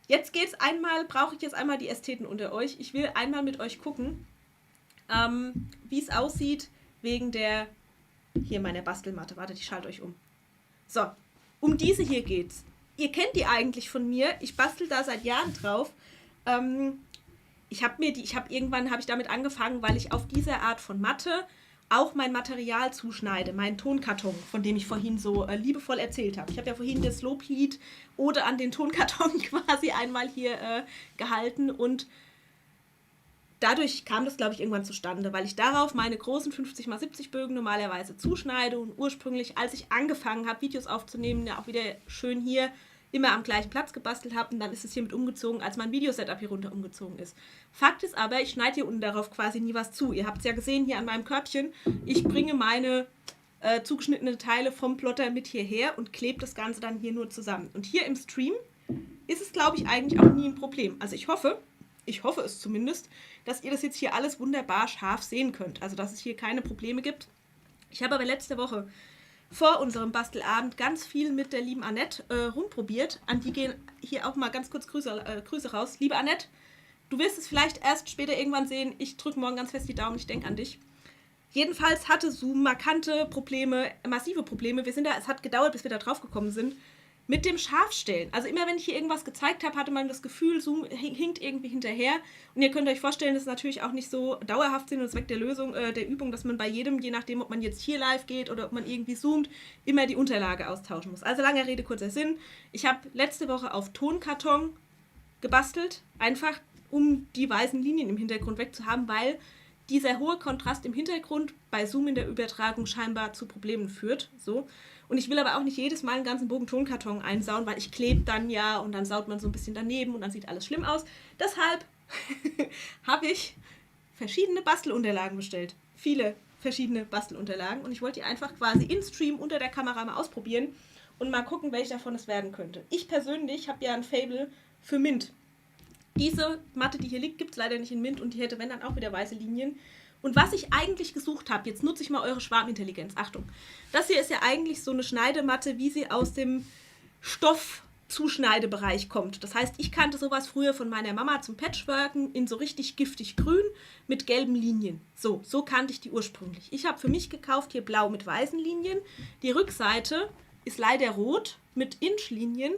S1: Jetzt brauche ich jetzt einmal die Ästheten unter euch. Ich will einmal mit euch gucken, wie es aussieht wegen der, hier meiner Bastelmatte. Wartet, ich schalte euch um. So, um diese hier geht's. Ihr kennt die eigentlich von mir. Ich bastel da seit Jahren drauf. Irgendwann habe ich damit angefangen, weil ich auf dieser Art von Matte auch mein Material zuschneide, meinen Tonkarton, von dem ich vorhin so liebevoll erzählt habe. Ich habe ja vorhin das Loblied Ode an den Tonkarton quasi einmal hier gehalten und dadurch kam das, glaube ich, irgendwann zustande, weil ich darauf meine großen 50x70 Bögen normalerweise zuschneide und ursprünglich, als ich angefangen habe, Videos aufzunehmen, ja auch wieder schön hier immer am gleichen Platz gebastelt habe und dann ist es hier mit umgezogen, als mein Videosetup hier runter umgezogen ist. Fakt ist aber, ich schneide hier unten darauf quasi nie was zu. Ihr habt es ja gesehen hier an meinem Körbchen. Ich bringe meine zugeschnittenen Teile vom Plotter mit hierher und klebe das Ganze dann hier nur zusammen. Und hier im Stream ist es, glaube ich, eigentlich auch nie ein Problem. Also ich hoffe es zumindest, dass ihr das jetzt hier alles wunderbar scharf sehen könnt. Also dass es hier keine Probleme gibt. Ich habe aber letzte Woche vor unserem Bastelabend ganz viel mit der lieben Annette rumprobiert. An die gehen hier auch mal ganz kurz Grüße raus. Liebe Annette, du wirst es vielleicht erst später irgendwann sehen. Ich drücke morgen ganz fest die Daumen, ich denke an dich. Jedenfalls hatte Zoom markante Probleme, massive Probleme. Es hat gedauert, bis wir da drauf gekommen sind, mit dem Scharfstellen. Also immer, wenn ich hier irgendwas gezeigt habe, hatte man das Gefühl, Zoom hinkt irgendwie hinterher. Und ihr könnt euch vorstellen, das ist natürlich auch nicht so dauerhaft Sinn und Zweck der Lösung, der Übung, dass man bei jedem, je nachdem, ob man jetzt hier live geht oder ob man irgendwie zoomt, immer die Unterlage austauschen muss. Also lange Rede, kurzer Sinn. Ich habe letzte Woche auf Tonkarton gebastelt, einfach um die weißen Linien im Hintergrund wegzuhaben, weil dieser hohe Kontrast im Hintergrund bei Zoom in der Übertragung scheinbar zu Problemen führt. So. Und ich will aber auch nicht jedes Mal einen ganzen Bogen Tonkarton einsauen, weil ich klebe dann ja und dann saut man so ein bisschen daneben und dann sieht alles schlimm aus. Deshalb habe ich verschiedene Bastelunterlagen bestellt. Viele verschiedene Bastelunterlagen. Und ich wollte die einfach quasi in Stream unter der Kamera mal ausprobieren und mal gucken, welche davon es werden könnte. Ich persönlich habe ja ein Faible für Mint. Diese Matte, die hier liegt, gibt es leider nicht in Mint und die hätte, wenn, dann auch wieder weiße Linien. Und was ich eigentlich gesucht habe, jetzt nutze ich mal eure Schwarmintelligenz, Achtung. Das hier ist ja eigentlich so eine Schneidematte, wie sie aus dem Stoffzuschneidebereich kommt. Das heißt, ich kannte sowas früher von meiner Mama zum Patchworken in so richtig giftig grün mit gelben Linien. So kannte ich die ursprünglich. Ich habe für mich gekauft hier blau mit weißen Linien. Die Rückseite ist leider rot mit Inchlinien.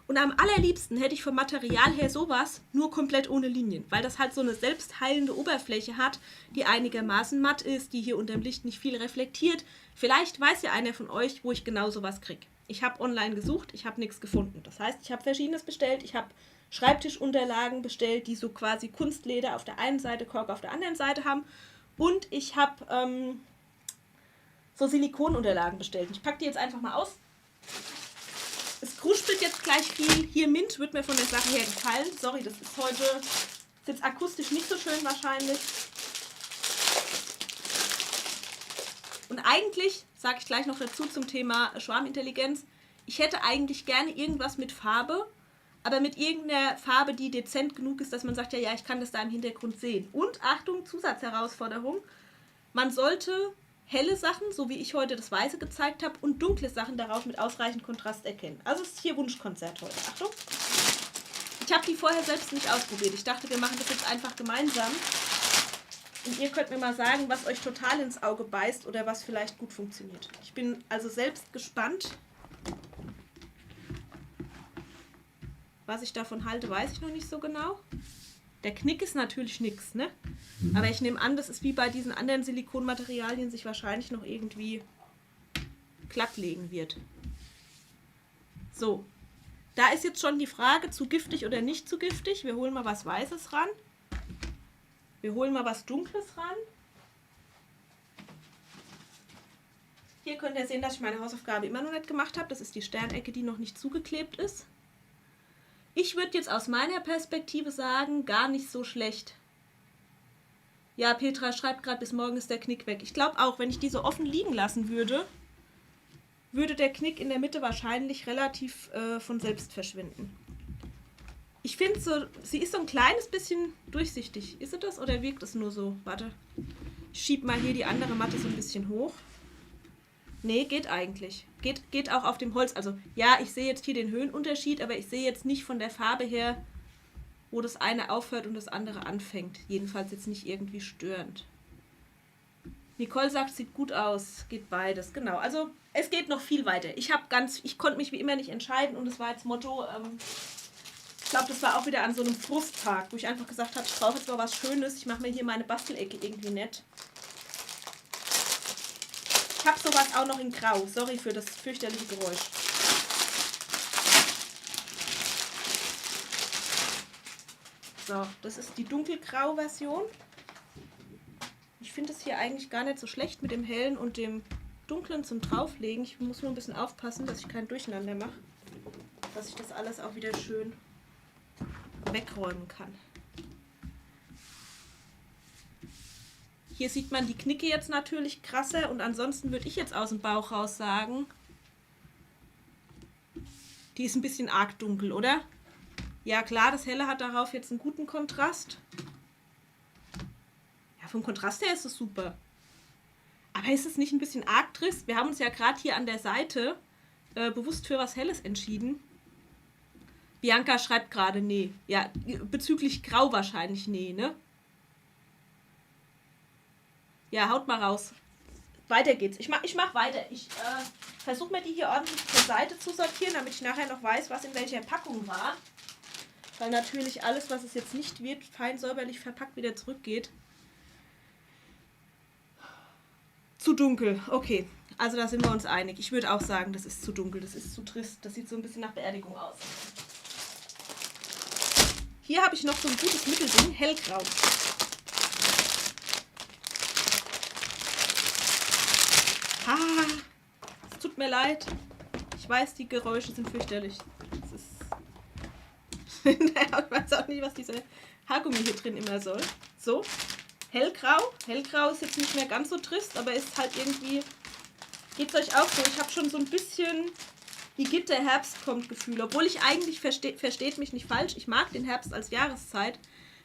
S1: Und am allerliebsten hätte ich vom Material her sowas nur komplett ohne Linien, weil das halt so eine selbstheilende Oberfläche hat, die einigermaßen matt ist, die hier unter dem Licht nicht viel reflektiert. Vielleicht weiß ja einer von euch, wo ich genau sowas kriege. Ich habe online gesucht, ich habe nichts gefunden. Das heißt, ich habe Verschiedenes bestellt. Ich habe Schreibtischunterlagen bestellt, die so quasi Kunstleder auf der einen Seite, Kork auf der anderen Seite haben. Und ich habe so Silikonunterlagen bestellt. Ich packe die jetzt einfach mal aus. Es kruspelt jetzt gleich viel. Hier Mint wird mir von der Sache her gefallen. Sorry, das ist heute jetzt akustisch nicht so schön wahrscheinlich. Und eigentlich, sage ich gleich noch dazu zum Thema Schwarmintelligenz, ich hätte eigentlich gerne irgendwas mit Farbe, aber mit irgendeiner Farbe, die dezent genug ist, dass man sagt, ja, ich kann das da im Hintergrund sehen. Und Achtung, Zusatzherausforderung, man sollte helle Sachen, so wie ich heute das Weiße gezeigt habe, und dunkle Sachen darauf mit ausreichend Kontrast erkennen. Also ist hier Wunschkonzert heute. Achtung. Ich habe die vorher selbst nicht ausprobiert. Ich dachte, wir machen das jetzt einfach gemeinsam. Und ihr könnt mir mal sagen, was euch total ins Auge beißt oder was vielleicht gut funktioniert. Ich bin also selbst gespannt. Was ich davon halte, weiß ich noch nicht so genau. Der Knick ist natürlich nix, ne? Aber ich nehme an, das ist wie bei diesen anderen Silikonmaterialien sich wahrscheinlich noch irgendwie glattlegen wird. So, da ist jetzt schon die Frage, zu giftig oder nicht zu giftig. Wir holen mal was Weißes ran. Wir holen mal was Dunkles ran. Hier könnt ihr sehen, dass ich meine Hausaufgabe immer noch nicht gemacht habe. Das ist die Sternecke, die noch nicht zugeklebt ist. Ich würde jetzt aus meiner Perspektive sagen, gar nicht so schlecht. Ja, Petra schreibt gerade, bis morgen ist der Knick weg. Ich glaube auch, wenn ich die so offen liegen lassen würde, würde der Knick in der Mitte wahrscheinlich relativ von selbst verschwinden. Ich finde so, sie ist so ein kleines bisschen durchsichtig. Ist sie das oder wirkt es nur so? Warte, ich schiebe mal hier die andere Matte so ein bisschen hoch. Nee, geht eigentlich. Geht auch auf dem Holz. Also ja, ich sehe jetzt hier den Höhenunterschied, aber ich sehe jetzt nicht von der Farbe her, wo das eine aufhört und das andere anfängt. Jedenfalls jetzt nicht irgendwie störend. Nicole sagt, sieht gut aus. Geht beides. Genau, also es geht noch viel weiter. Ich konnte mich wie immer nicht entscheiden und es war jetzt Motto, ich glaube, das war auch wieder an so einem Frusttag, wo ich einfach gesagt habe, ich brauche jetzt mal was Schönes. Ich mache mir hier meine Bastelecke irgendwie nett. Ich habe sowas auch noch in Grau. Sorry für das fürchterliche Geräusch. So, das ist die dunkelgrau-Version. Ich finde es hier eigentlich gar nicht so schlecht mit dem hellen und dem dunklen zum Drauflegen. Ich muss nur ein bisschen aufpassen, dass ich kein Durcheinander mache. Dass ich das alles auch wieder schön wegräumen kann. Hier sieht man die Knicke jetzt natürlich krasser und ansonsten würde ich jetzt aus dem Bauch raus sagen, die ist ein bisschen arg dunkel, oder? Ja klar, das Helle hat darauf jetzt einen guten Kontrast. Ja, vom Kontrast her ist es super. Aber ist es nicht ein bisschen arg trist? Wir haben uns ja gerade hier an der Seite bewusst für was Helles entschieden. Bianca schreibt gerade, nee. Ja, bezüglich Grau wahrscheinlich nee, ne? Ja, haut mal raus. Weiter geht's. Ich mach weiter. Ich versuche mir die hier ordentlich zur Seite zu sortieren, damit ich nachher noch weiß, was in welcher Packung war. Weil natürlich alles, was es jetzt nicht wird, fein säuberlich verpackt wieder zurückgeht. Zu dunkel. Okay, also da sind wir uns einig. Ich würde auch sagen, das ist zu dunkel, das ist zu trist. Das sieht so ein bisschen nach Beerdigung aus. Hier habe ich noch so ein gutes Mittelding, hellgrau. Es tut mir leid. Ich weiß, die Geräusche sind fürchterlich. Das ist ich weiß auch nicht, was dieser Haargummi hier drin immer soll. So, hellgrau. Hellgrau ist jetzt nicht mehr ganz so trist, aber ist halt irgendwie... Geht es euch auch so? Ich habe schon so ein bisschen Igitt, der Herbst kommt Gefühl. Obwohl ich eigentlich, versteht mich nicht falsch, ich mag den Herbst als Jahreszeit.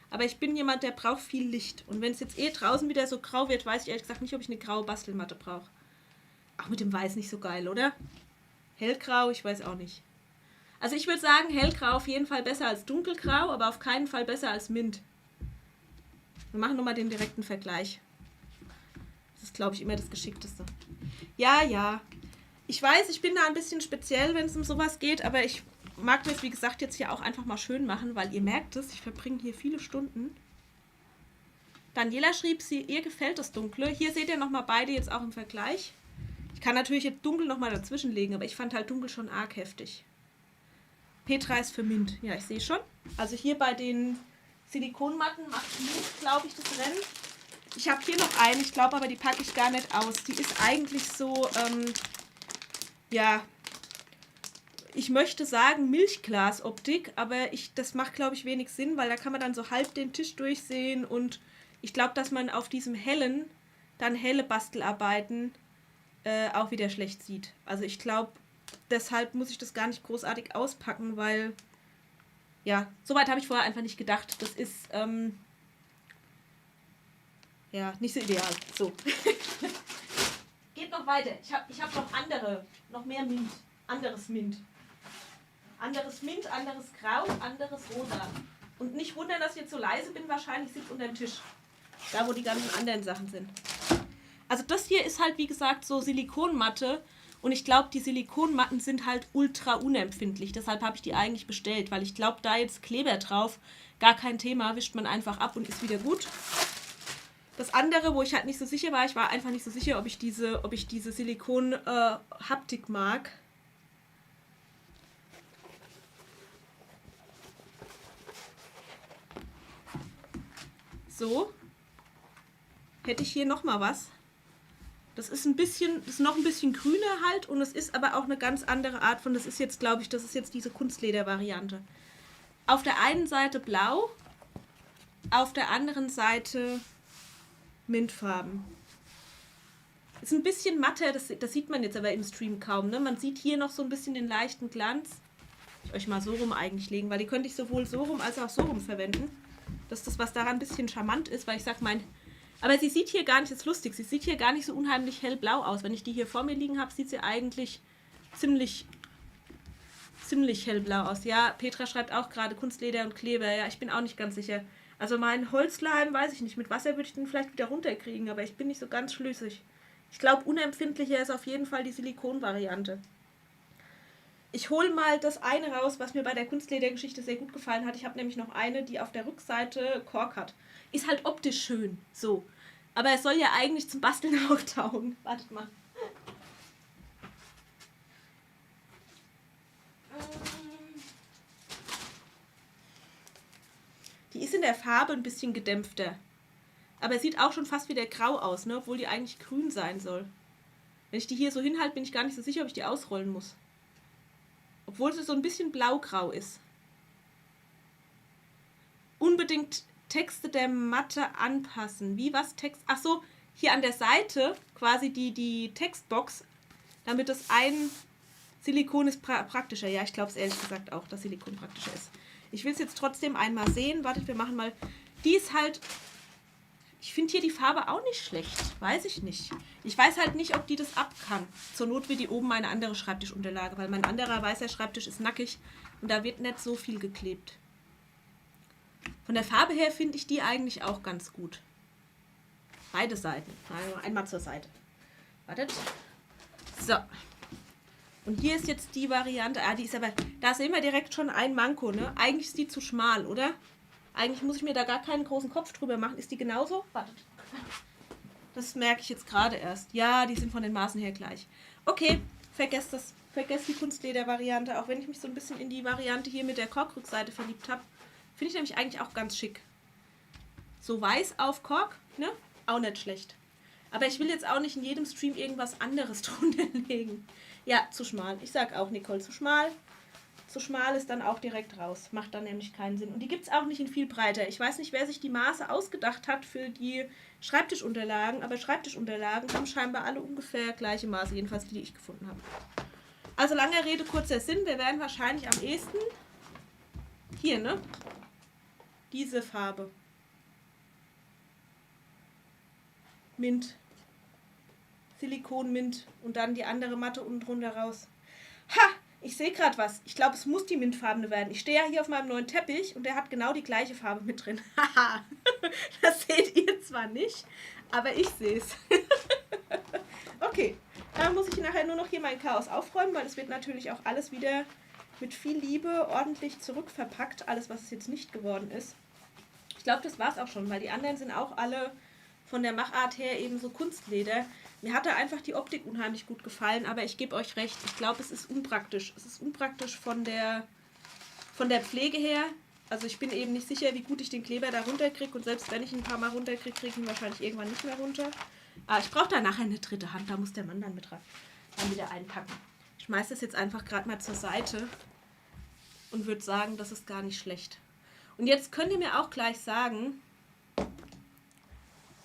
S1: Aber ich bin jemand, der braucht viel Licht. Und wenn es jetzt draußen wieder so grau wird, weiß ich ehrlich gesagt nicht, ob ich eine graue Bastelmatte brauche. Auch mit dem Weiß nicht so geil, oder? Hellgrau, ich weiß auch nicht. Also ich würde sagen, hellgrau auf jeden Fall besser als dunkelgrau, aber auf keinen Fall besser als Mint. Wir machen nochmal den direkten Vergleich. Das ist, glaube ich, immer das Geschickteste. Ja. Ich weiß, ich bin da ein bisschen speziell, wenn es um sowas geht, aber ich mag mir es, wie gesagt, jetzt hier auch einfach mal schön machen, weil ihr merkt es, ich verbringe hier viele Stunden. Daniela schrieb, ihr gefällt das Dunkle. Hier seht ihr nochmal beide jetzt auch im Vergleich. Ich kann natürlich jetzt dunkel nochmal dazwischen legen, aber ich fand halt dunkel schon arg heftig. Petra ist für Mint. Ja, ich sehe schon. Also hier bei den Silikonmatten macht Mint, glaube ich, das Rennen. Ich habe hier noch eine, ich glaube aber, die packe ich gar nicht aus. Die ist eigentlich so, ja, ich möchte sagen Milchglas-Optik, aber das macht, glaube ich, wenig Sinn, weil da kann man dann so halb den Tisch durchsehen und ich glaube, dass man auf diesem hellen, dann helle Bastelarbeiten auch wieder schlecht sieht. Also ich glaube, deshalb muss ich das gar nicht großartig auspacken, weil, ja, soweit habe ich vorher einfach nicht gedacht. Das ist, ja, nicht so ideal. So. Geht noch weiter. Ich hab noch mehr Mint. Anderes Mint. Anderes Mint, anderes Grau, anderes Rosa. Und nicht wundern, dass ich jetzt so leise bin, wahrscheinlich sitzt unter dem Tisch. Da, wo die ganzen anderen Sachen sind. Also das hier ist halt, wie gesagt, so Silikonmatte. Und ich glaube, die Silikonmatten sind halt ultra unempfindlich. Deshalb habe ich die eigentlich bestellt, weil ich glaube, da jetzt Kleber drauf, gar kein Thema, wischt man einfach ab und ist wieder gut. Das andere, wo ich halt nicht so sicher war, ich war einfach nicht so sicher, ob ich diese Silikon-Haptik mag. So. Hätte ich hier nochmal was. Das ist noch ein bisschen grüner halt und es ist aber auch eine ganz andere Art von, das ist jetzt diese Kunstleder-Variante. Auf der einen Seite blau, auf der anderen Seite Mintfarben. Ist ein bisschen matter, das sieht man jetzt aber im Stream kaum, ne? Man sieht hier noch so ein bisschen den leichten Glanz. Ich euch mal so rum eigentlich legen, weil die könnte ich sowohl so rum als auch so rum verwenden. Das ist das, was daran ein bisschen charmant ist, weil ich sag aber sie sieht hier gar nicht, das ist lustig, sie sieht hier gar nicht so unheimlich hellblau aus. Wenn ich die hier vor mir liegen habe, sieht sie eigentlich ziemlich hellblau aus. Ja, Petra schreibt auch gerade Kunstleder und Kleber. Ja, ich bin auch nicht ganz sicher. Also mein Holzleim, weiß ich nicht, mit Wasser würde ich den vielleicht wieder runterkriegen, aber ich bin nicht so ganz schlüssig. Ich glaube, unempfindlicher ist auf jeden Fall die Silikon-Variante. Ich hole mal das eine raus, was mir bei der Kunstledergeschichte sehr gut gefallen hat. Ich habe nämlich noch eine, die auf der Rückseite Kork hat. Ist halt optisch schön, so. Aber es soll ja eigentlich zum Basteln auch taugen. Wartet mal. Die ist in der Farbe ein bisschen gedämpfter. Aber es sieht auch schon fast wieder grau aus, ne? Obwohl die eigentlich grün sein soll. Wenn ich die hier so hinhalte, bin ich gar nicht so sicher, ob ich die ausrollen muss. Obwohl sie so ein bisschen blaugrau ist. Unbedingt Texte der Matte anpassen. Wie was Text? Ach so, hier an der Seite quasi die Textbox, damit das ein Silikon ist praktischer. Ja, ich glaube es ehrlich gesagt auch, dass Silikon praktischer ist. Ich will es jetzt trotzdem einmal sehen. Wartet, wir machen mal. Die ist halt... Ich finde hier die Farbe auch nicht schlecht. Weiß ich nicht. Ich weiß halt nicht, ob die das ab kann. Zur Not wird die oben meine andere Schreibtischunterlage, weil mein anderer weißer Schreibtisch ist nackig und da wird nicht so viel geklebt. Von der Farbe her finde ich die eigentlich auch ganz gut. Beide Seiten. Also einmal zur Seite. Wartet. So. Und hier ist jetzt die Variante. Ah, die ist aber. Da sehen wir direkt schon ein Manko, ne? Eigentlich ist die zu schmal, oder? Eigentlich muss ich mir da gar keinen großen Kopf drüber machen. Ist die genauso? Wartet. Das merke ich jetzt gerade erst. Ja, die sind von den Maßen her gleich. Okay, vergesst das. Vergesst die Kunstleder-Variante. Auch wenn ich mich so ein bisschen in die Variante hier mit der Korkrückseite verliebt habe. Finde ich nämlich eigentlich auch ganz schick. So weiß auf Kork, ne? Auch nicht schlecht. Aber ich will jetzt auch nicht in jedem Stream irgendwas anderes drunter legen. Ja, zu schmal. Ich sag auch, Nicole, zu schmal. Zu schmal ist dann auch direkt raus. Macht dann nämlich keinen Sinn. Und die gibt es auch nicht in viel breiter. Ich weiß nicht, wer sich die Maße ausgedacht hat für die Schreibtischunterlagen, aber Schreibtischunterlagen haben scheinbar alle ungefähr gleiche Maße, jedenfalls die ich gefunden habe. Also lange Rede, kurzer Sinn. Wir werden wahrscheinlich am ehesten hier, ne? Diese Farbe. Mint. Silikon-Mint und dann die andere Matte unten drunter raus. Ha! Ich sehe gerade was. Ich glaube, es muss die mintfarbene werden. Ich stehe ja hier auf meinem neuen Teppich und der hat genau die gleiche Farbe mit drin. Haha! Das seht ihr zwar nicht, aber ich sehe es. Okay, dann muss ich nachher nur noch hier mein Chaos aufräumen, weil es wird natürlich auch alles wieder mit viel Liebe ordentlich zurückverpackt. Alles, was es jetzt nicht geworden ist. Ich glaube, das war es auch schon, weil die anderen sind auch alle von der Machart her eben so Kunstleder. Mir hat da einfach die Optik unheimlich gut gefallen, aber ich gebe euch recht, ich glaube, es ist unpraktisch. Es ist unpraktisch von der Pflege her. Also ich bin eben nicht sicher, wie gut ich den Kleber da runterkriege und selbst wenn ich ihn ein paar Mal runterkriege, kriege ich ihn wahrscheinlich irgendwann nicht mehr runter. Aber ich brauche da nachher eine dritte Hand, da muss der Mann dann mit dran. Dann wieder einpacken. Ich schmeiße das jetzt einfach gerade mal zur Seite und würde sagen, das ist gar nicht schlecht. Und jetzt könnt ihr mir auch gleich sagen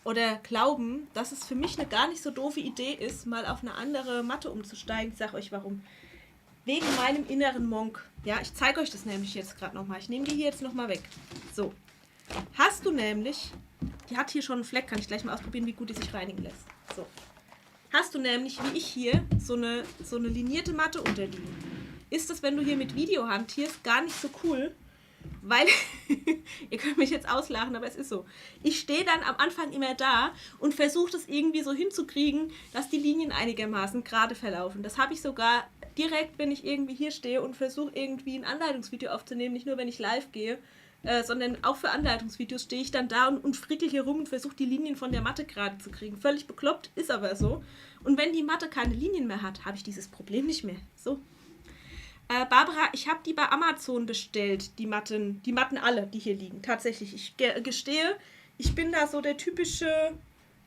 S1: oder glauben, dass es für mich eine gar nicht so doofe Idee ist, mal auf eine andere Matte umzusteigen. Ich sage euch warum. Wegen meinem inneren Monk. Ja, ich zeige euch das nämlich jetzt gerade nochmal. Ich nehme die hier jetzt nochmal weg. So. Hast du nämlich, die hat hier schon einen Fleck, kann ich gleich mal ausprobieren, wie gut die sich reinigen lässt. So. Hast du nämlich, wie ich hier, so eine linierte Matte unterliegen. Ist das, wenn du hier mit Video hantierst, gar nicht so cool, weil, ihr könnt mich jetzt auslachen, aber es ist so. Ich stehe dann am Anfang immer da und versuche das irgendwie so hinzukriegen, dass die Linien einigermaßen gerade verlaufen. Das habe ich sogar direkt, wenn ich irgendwie hier stehe und versuche irgendwie ein Anleitungsvideo aufzunehmen, nicht nur wenn ich live gehe, sondern auch für Anleitungsvideos stehe ich dann da und frickel hier rum und versuche die Linien von der Matte gerade zu kriegen. Völlig bekloppt, ist aber so. Und wenn die Matte keine Linien mehr hat, habe ich dieses Problem nicht mehr. So. Barbara, ich habe die bei Amazon bestellt, die Matten alle, die hier liegen. Tatsächlich, ich gestehe, ich bin da so der typische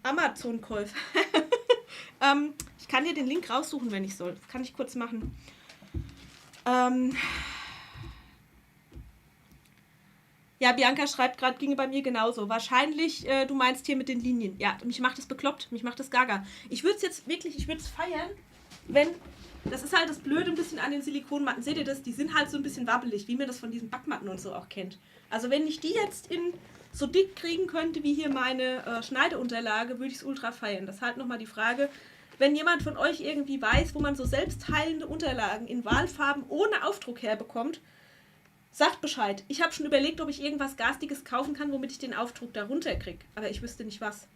S1: Amazon-Käufer. Ich kann hier den Link raussuchen, wenn ich soll. Das kann ich kurz machen. Ja, Bianca schreibt gerade, ginge bei mir genauso. Wahrscheinlich, du meinst hier mit den Linien. Ja, mich macht das bekloppt, mich macht das gaga. Ich würde es jetzt wirklich, ich würde es feiern, wenn... Das ist halt das Blöde ein bisschen an den Silikonmatten. Seht ihr das? Die sind halt so ein bisschen wabbelig, wie man das von diesen Backmatten und so auch kennt. Also wenn ich die jetzt in so dick kriegen könnte, wie hier meine Schneideunterlage, würde ich es ultra feiern. Das ist halt nochmal die Frage, wenn jemand von euch irgendwie weiß, wo man so selbstheilende Unterlagen in Wahlfarben ohne Aufdruck herbekommt, sagt Bescheid. Ich habe schon überlegt, ob ich irgendwas Garstiges kaufen kann, womit ich den Aufdruck da runterkriege. Aber ich wüsste nicht was.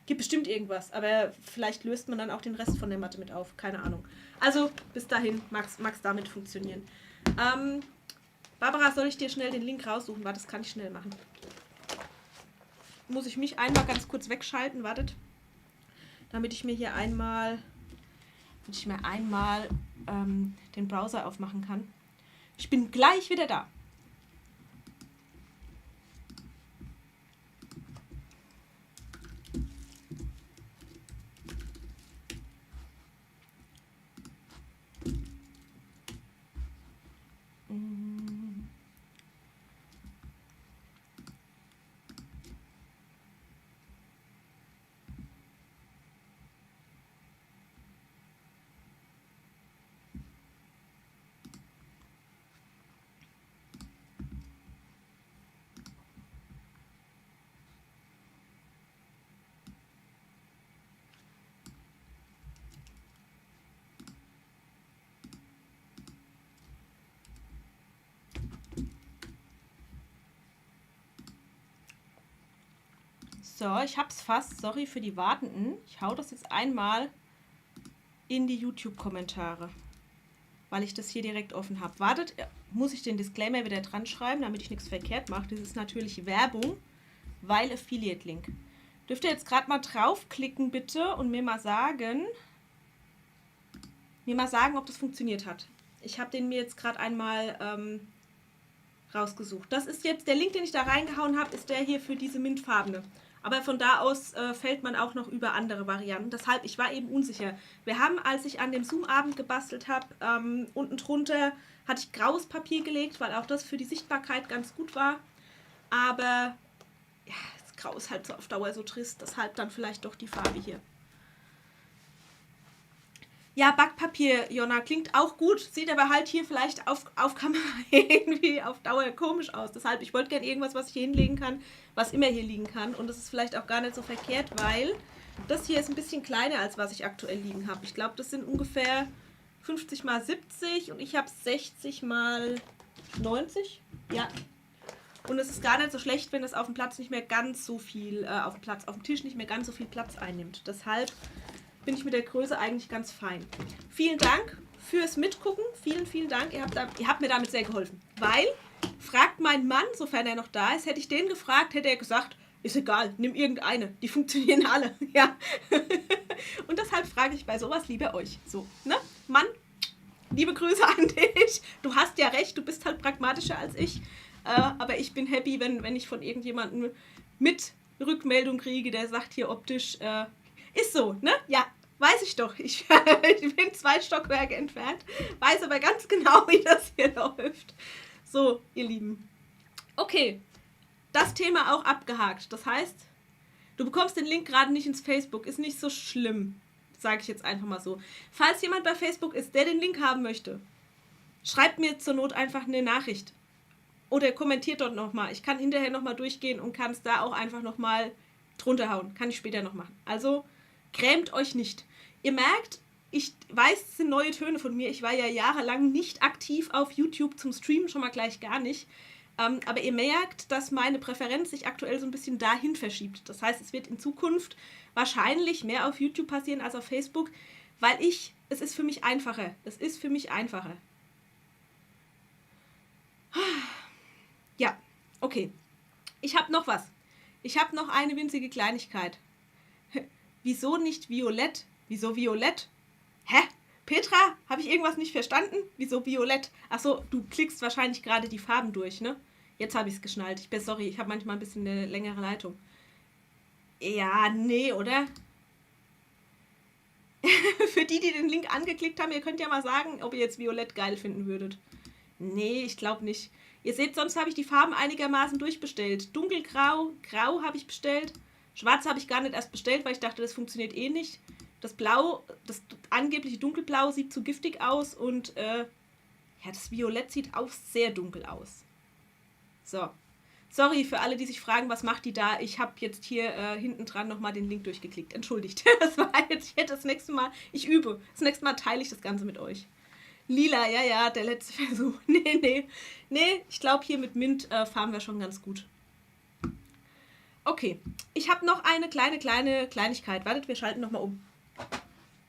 S1: Gibt bestimmt irgendwas, aber vielleicht löst man dann auch den Rest von der Matte mit auf. Keine Ahnung. Also, bis dahin mag's damit funktionieren. Barbara, soll ich dir schnell den Link raussuchen? Warte, das kann ich schnell machen. Muss ich mich einmal ganz kurz wegschalten, wartet. Damit ich mir hier einmal den Browser aufmachen kann. Ich bin gleich wieder da. So, ich hab's fast. Sorry für die Wartenden. Ich hau das jetzt einmal in die YouTube-Kommentare, weil ich das hier direkt offen habe. Wartet, muss ich den Disclaimer wieder dran schreiben, damit ich nichts verkehrt mache. Das ist natürlich Werbung, weil Affiliate-Link. Dürft ihr jetzt gerade mal draufklicken, bitte, und mir mal sagen, ob das funktioniert hat. Ich habe den mir jetzt gerade einmal rausgesucht. Das ist jetzt der Link, den ich da reingehauen habe, ist der hier für diese mintfarbene. Aber von da aus fällt man auch noch über andere Varianten. Deshalb, ich war eben unsicher. Wir haben, als ich an dem Zoom-Abend gebastelt habe, unten drunter hatte ich graues Papier gelegt, weil auch das für die Sichtbarkeit ganz gut war. Aber ja, das Grau ist halt so auf Dauer so trist. Deshalb dann vielleicht doch die Farbe hier. Ja, Backpapier, Jonna, klingt auch gut, sieht aber halt hier vielleicht auf Kamera irgendwie auf Dauer komisch aus. Deshalb, ich wollte gerne irgendwas, was ich hier hinlegen kann, was immer hier liegen kann. Und das ist vielleicht auch gar nicht so verkehrt, weil das hier ist ein bisschen kleiner, als was ich aktuell liegen habe. Ich glaube, das sind ungefähr 50 x 70 und ich habe 60 x 90. Ja. Und es ist gar nicht so schlecht, wenn das auf dem Platz nicht mehr ganz so viel, auf dem Tisch nicht mehr ganz so viel Platz einnimmt. Deshalb bin ich mit der Größe eigentlich ganz fein. Vielen Dank fürs Mitgucken. Vielen, vielen Dank. Ihr habt mir damit sehr geholfen. Weil, fragt mein Mann, sofern er noch da ist, hätte ich den gefragt, hätte er gesagt, ist egal, nimm irgendeine. Die funktionieren alle. Ja. Und deshalb frage ich bei sowas lieber euch. So, ne? Mann, liebe Grüße an dich. Du hast ja recht, du bist halt pragmatischer als ich. Aber ich bin happy, wenn ich von irgendjemandem mit Rückmeldung kriege, der sagt hier optisch, ist so, ne? Ja, weiß ich doch. Ich bin 2 Stockwerke entfernt, weiß aber ganz genau, wie das hier läuft. So, ihr Lieben. Okay, das Thema auch abgehakt. Das heißt, du bekommst den Link gerade nicht ins Facebook. Ist nicht so schlimm, sage ich jetzt einfach mal so. Falls jemand bei Facebook ist, der den Link haben möchte, schreibt mir zur Not einfach eine Nachricht. Oder kommentiert dort nochmal. Ich kann hinterher nochmal durchgehen und kann es da auch einfach nochmal drunter hauen. Kann ich später noch machen. Also, grämt euch nicht. Ihr merkt, ich weiß, es sind neue Töne von mir. Ich war ja jahrelang nicht aktiv auf YouTube zum Streamen, schon mal gleich gar nicht. Aber ihr merkt, dass meine Präferenz sich aktuell so ein bisschen dahin verschiebt. Das heißt, es wird in Zukunft wahrscheinlich mehr auf YouTube passieren als auf Facebook, weil es ist für mich einfacher. Es ist für mich einfacher. Ja, okay. Ich habe noch was. Ich habe noch eine winzige Kleinigkeit. Wieso nicht violett? Wieso violett? Hä? Petra, habe ich irgendwas nicht verstanden? Wieso violett? Achso, du klickst wahrscheinlich gerade die Farben durch, ne? Jetzt habe ich es geschnallt. Ich bin sorry, ich habe manchmal ein bisschen eine längere Leitung. Ja, nee, oder? Für die den Link angeklickt haben, ihr könnt ja mal sagen, ob ihr jetzt violett geil finden würdet. Nee, ich glaube nicht. Ihr seht, sonst habe ich die Farben einigermaßen durchbestellt. Dunkelgrau, grau habe ich bestellt. Schwarz habe ich gar nicht erst bestellt, weil ich dachte, das funktioniert eh nicht. Das Blau, das angebliche Dunkelblau sieht zu giftig aus und ja, das Violett sieht auch sehr dunkel aus. So. Sorry für alle, die sich fragen, was macht die da? Ich habe jetzt hier hinten dran nochmal den Link durchgeklickt. Entschuldigt. Das war jetzt, ich hätte das nächste Mal, ich übe. Das nächste Mal teile ich das Ganze mit euch. Lila, ja, der letzte Versuch. Nee, ich glaube, hier mit Mint fahren wir schon ganz gut. Okay, ich habe noch eine kleine Kleinigkeit. Wartet, wir schalten nochmal um.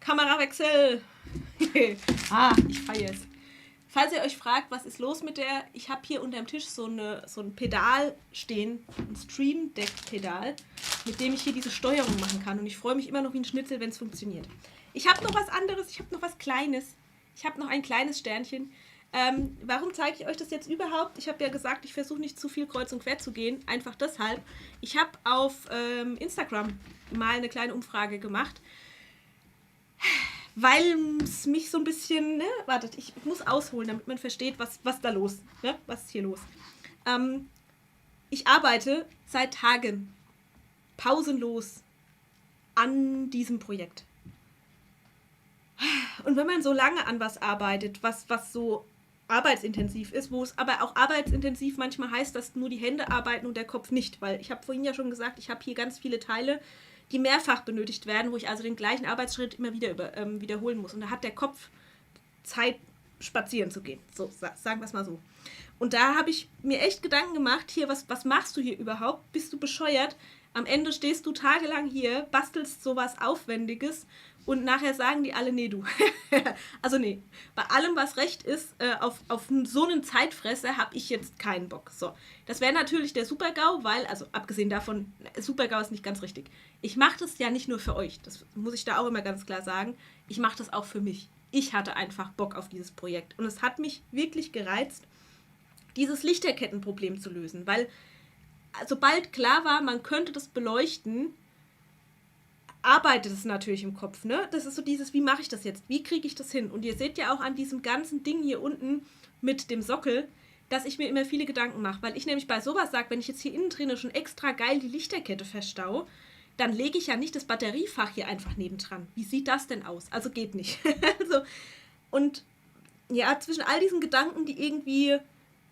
S1: Kamerawechsel. Ich feiere es. Falls ihr euch fragt, was ist los mit der, ich habe hier unter dem Tisch so ein Pedal stehen, ein Stream-Deck-Pedal, mit dem ich hier diese Steuerung machen kann. Und ich freue mich immer noch wie ein Schnitzel, wenn es funktioniert. Ich habe noch was anderes, ich habe noch was Kleines. Ich habe noch ein kleines Sternchen. Warum zeige ich euch das jetzt überhaupt? Ich habe ja gesagt, ich versuche nicht zu viel kreuz und quer zu gehen. Einfach deshalb. Ich habe auf Instagram mal eine kleine Umfrage gemacht, weil es mich so ein bisschen... Ne? Wartet, ich muss ausholen, damit man versteht, was da los. Ne? Was ist hier los? Ich arbeite seit Tagen pausenlos an diesem Projekt. Und wenn man so lange an was arbeitet, was so arbeitsintensiv ist, wo es aber auch arbeitsintensiv manchmal heißt, dass nur die Hände arbeiten und der Kopf nicht, weil ich habe vorhin ja schon gesagt, ich habe hier ganz viele Teile, die mehrfach benötigt werden, wo ich also den gleichen Arbeitsschritt immer wieder wiederholen muss. Und da hat der Kopf Zeit, spazieren zu gehen. So, sagen wir es mal so. Und da habe ich mir echt Gedanken gemacht, hier, was machst du hier überhaupt? Bist du bescheuert? Am Ende stehst du tagelang hier, bastelst sowas Aufwendiges und nachher sagen die alle, nee, du. Also nee, bei allem, was recht ist, auf so einen Zeitfresser habe ich jetzt keinen Bock. So, das wäre natürlich der Super-GAU, weil, also abgesehen davon, Super-GAU ist nicht ganz richtig. Ich mache das ja nicht nur für euch, das muss ich da auch immer ganz klar sagen. Ich mache das auch für mich. Ich hatte einfach Bock auf dieses Projekt und es hat mich wirklich gereizt, dieses Lichterkettenproblem zu lösen, weil sobald klar war, man könnte das beleuchten, arbeitet es natürlich im Kopf, ne? Das ist so dieses, wie mache ich das jetzt? Wie kriege ich das hin? Und ihr seht ja auch an diesem ganzen Ding hier unten mit dem Sockel, dass ich mir immer viele Gedanken mache, weil ich nämlich bei sowas sage, wenn ich jetzt hier innen drin schon extra geil die Lichterkette verstaue, dann lege ich ja nicht das Batteriefach hier einfach nebendran. Wie sieht das denn aus? Also geht nicht. Also, und ja, zwischen all diesen Gedanken, die irgendwie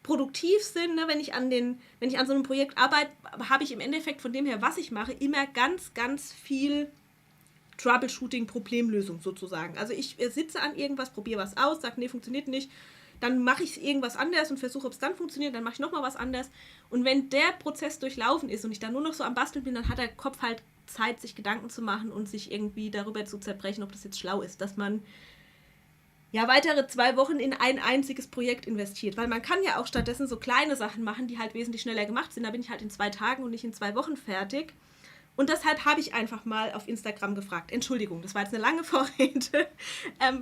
S1: produktiv sind, ne, wenn ich an so einem Projekt arbeite, habe ich im Endeffekt von dem her, was ich mache, immer ganz, ganz viel Troubleshooting, Problemlösung sozusagen. Also ich sitze an irgendwas, probiere was aus, sage, nee, funktioniert nicht, dann mache ich irgendwas anders und versuche, ob es dann funktioniert, dann mache ich nochmal was anders. Und wenn der Prozess durchlaufen ist und ich dann nur noch so am Basteln bin, dann hat der Kopf halt Zeit, sich Gedanken zu machen und sich irgendwie darüber zu zerbrechen, ob das jetzt schlau ist, dass man ja weitere 2 Wochen in ein einziges Projekt investiert. Weil man kann ja auch stattdessen so kleine Sachen machen, die halt wesentlich schneller gemacht sind. Da bin ich halt in 2 Tagen und nicht in 2 Wochen fertig. Und deshalb habe ich einfach mal auf Instagram gefragt. Entschuldigung, das war jetzt eine lange Vorrede.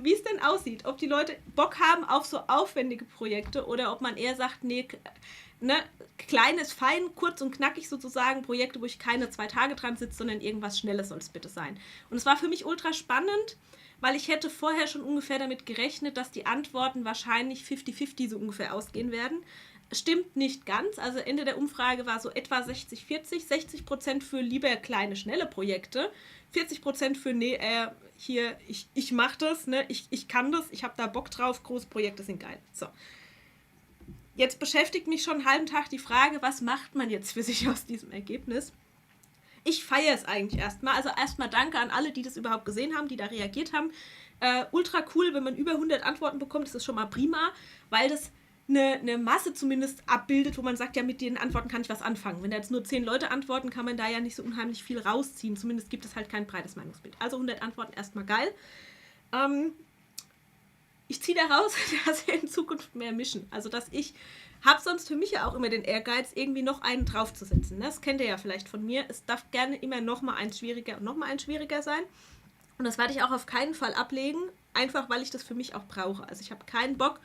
S1: Wie es denn aussieht. Ob die Leute Bock haben auf so aufwendige Projekte oder ob man eher sagt, nee, ne, kleines, fein, kurz und knackig sozusagen, Projekte, wo ich keine 2 Tage dran sitze, sondern irgendwas Schnelles soll es bitte sein. Und es war für mich ultra spannend, weil ich hätte vorher schon ungefähr damit gerechnet, dass die Antworten wahrscheinlich 50-50 so ungefähr ausgehen werden. Stimmt nicht ganz, also Ende der Umfrage war so etwa 60-40, 60% für lieber kleine, schnelle Projekte, 40% für, nee, hier, ich mach das, ne, ich kann das, ich habe da Bock drauf, Großprojekte sind geil. So. Jetzt beschäftigt mich schon einen halben Tag die Frage, was macht man jetzt für sich aus diesem Ergebnis? Ich feiere es eigentlich erstmal. Also erstmal danke an alle, die das überhaupt gesehen haben, die da reagiert haben. Ultra cool, wenn man über 100 Antworten bekommt, ist das schon mal prima, weil das eine Masse zumindest abbildet, wo man sagt, ja, mit den Antworten kann ich was anfangen. Wenn da jetzt nur 10 Leute antworten, kann man da ja nicht so unheimlich viel rausziehen. Zumindest gibt es halt kein breites Meinungsbild. Also 100 Antworten erstmal geil. Ich ziehe daraus, dass wir in Zukunft mehr mischen. Also, dass ich habe sonst für mich ja auch immer den Ehrgeiz, irgendwie noch einen draufzusetzen. Ne? Das kennt ihr ja vielleicht von mir. Es darf gerne immer noch mal eins schwieriger und noch mal eins schwieriger sein. Und das werde ich auch auf keinen Fall ablegen, einfach weil ich das für mich auch brauche. Also ich habe keinen Bock,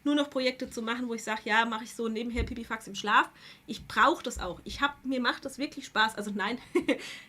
S1: nur noch Projekte zu machen, wo ich sage, ja, mache ich so nebenher Pipifax im Schlaf. Ich brauche das auch. Mir macht das wirklich Spaß. Also nein,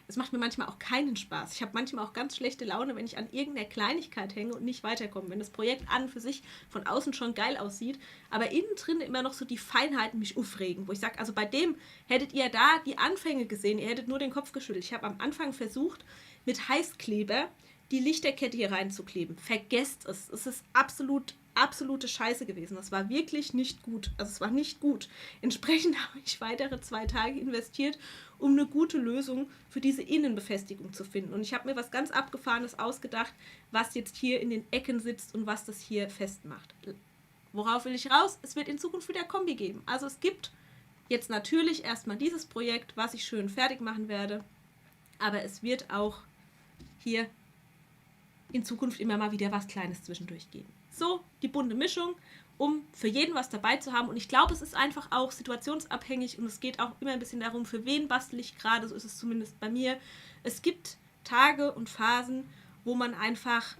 S1: es macht mir manchmal auch keinen Spaß. Ich habe manchmal auch ganz schlechte Laune, wenn ich an irgendeiner Kleinigkeit hänge und nicht weiterkomme. Wenn das Projekt an und für sich von außen schon geil aussieht, aber innen drin immer noch so die Feinheiten mich aufregen, wo ich sage, also bei dem hättet ihr da die Anfänge gesehen, ihr hättet nur den Kopf geschüttelt. Ich habe am Anfang versucht, mit Heißkleber die Lichterkette hier reinzukleben. Vergesst es. Es ist absolute Scheiße gewesen. Das war wirklich nicht gut. Also es war nicht gut. Entsprechend habe ich weitere 2 Tage investiert, um eine gute Lösung für diese Innenbefestigung zu finden. Und ich habe mir was ganz Abgefahrenes ausgedacht, was jetzt hier in den Ecken sitzt und was das hier festmacht. Worauf will ich raus? Es wird in Zukunft wieder Kombi geben. Also es gibt jetzt natürlich erstmal dieses Projekt, was ich schön fertig machen werde. Aber es wird auch hier in Zukunft immer mal wieder was Kleines zwischendurch geben. So, die bunte Mischung, um für jeden was dabei zu haben. Und ich glaube, es ist einfach auch situationsabhängig und es geht auch immer ein bisschen darum, für wen bastel ich gerade, so ist es zumindest bei mir. Es gibt Tage und Phasen, wo man einfach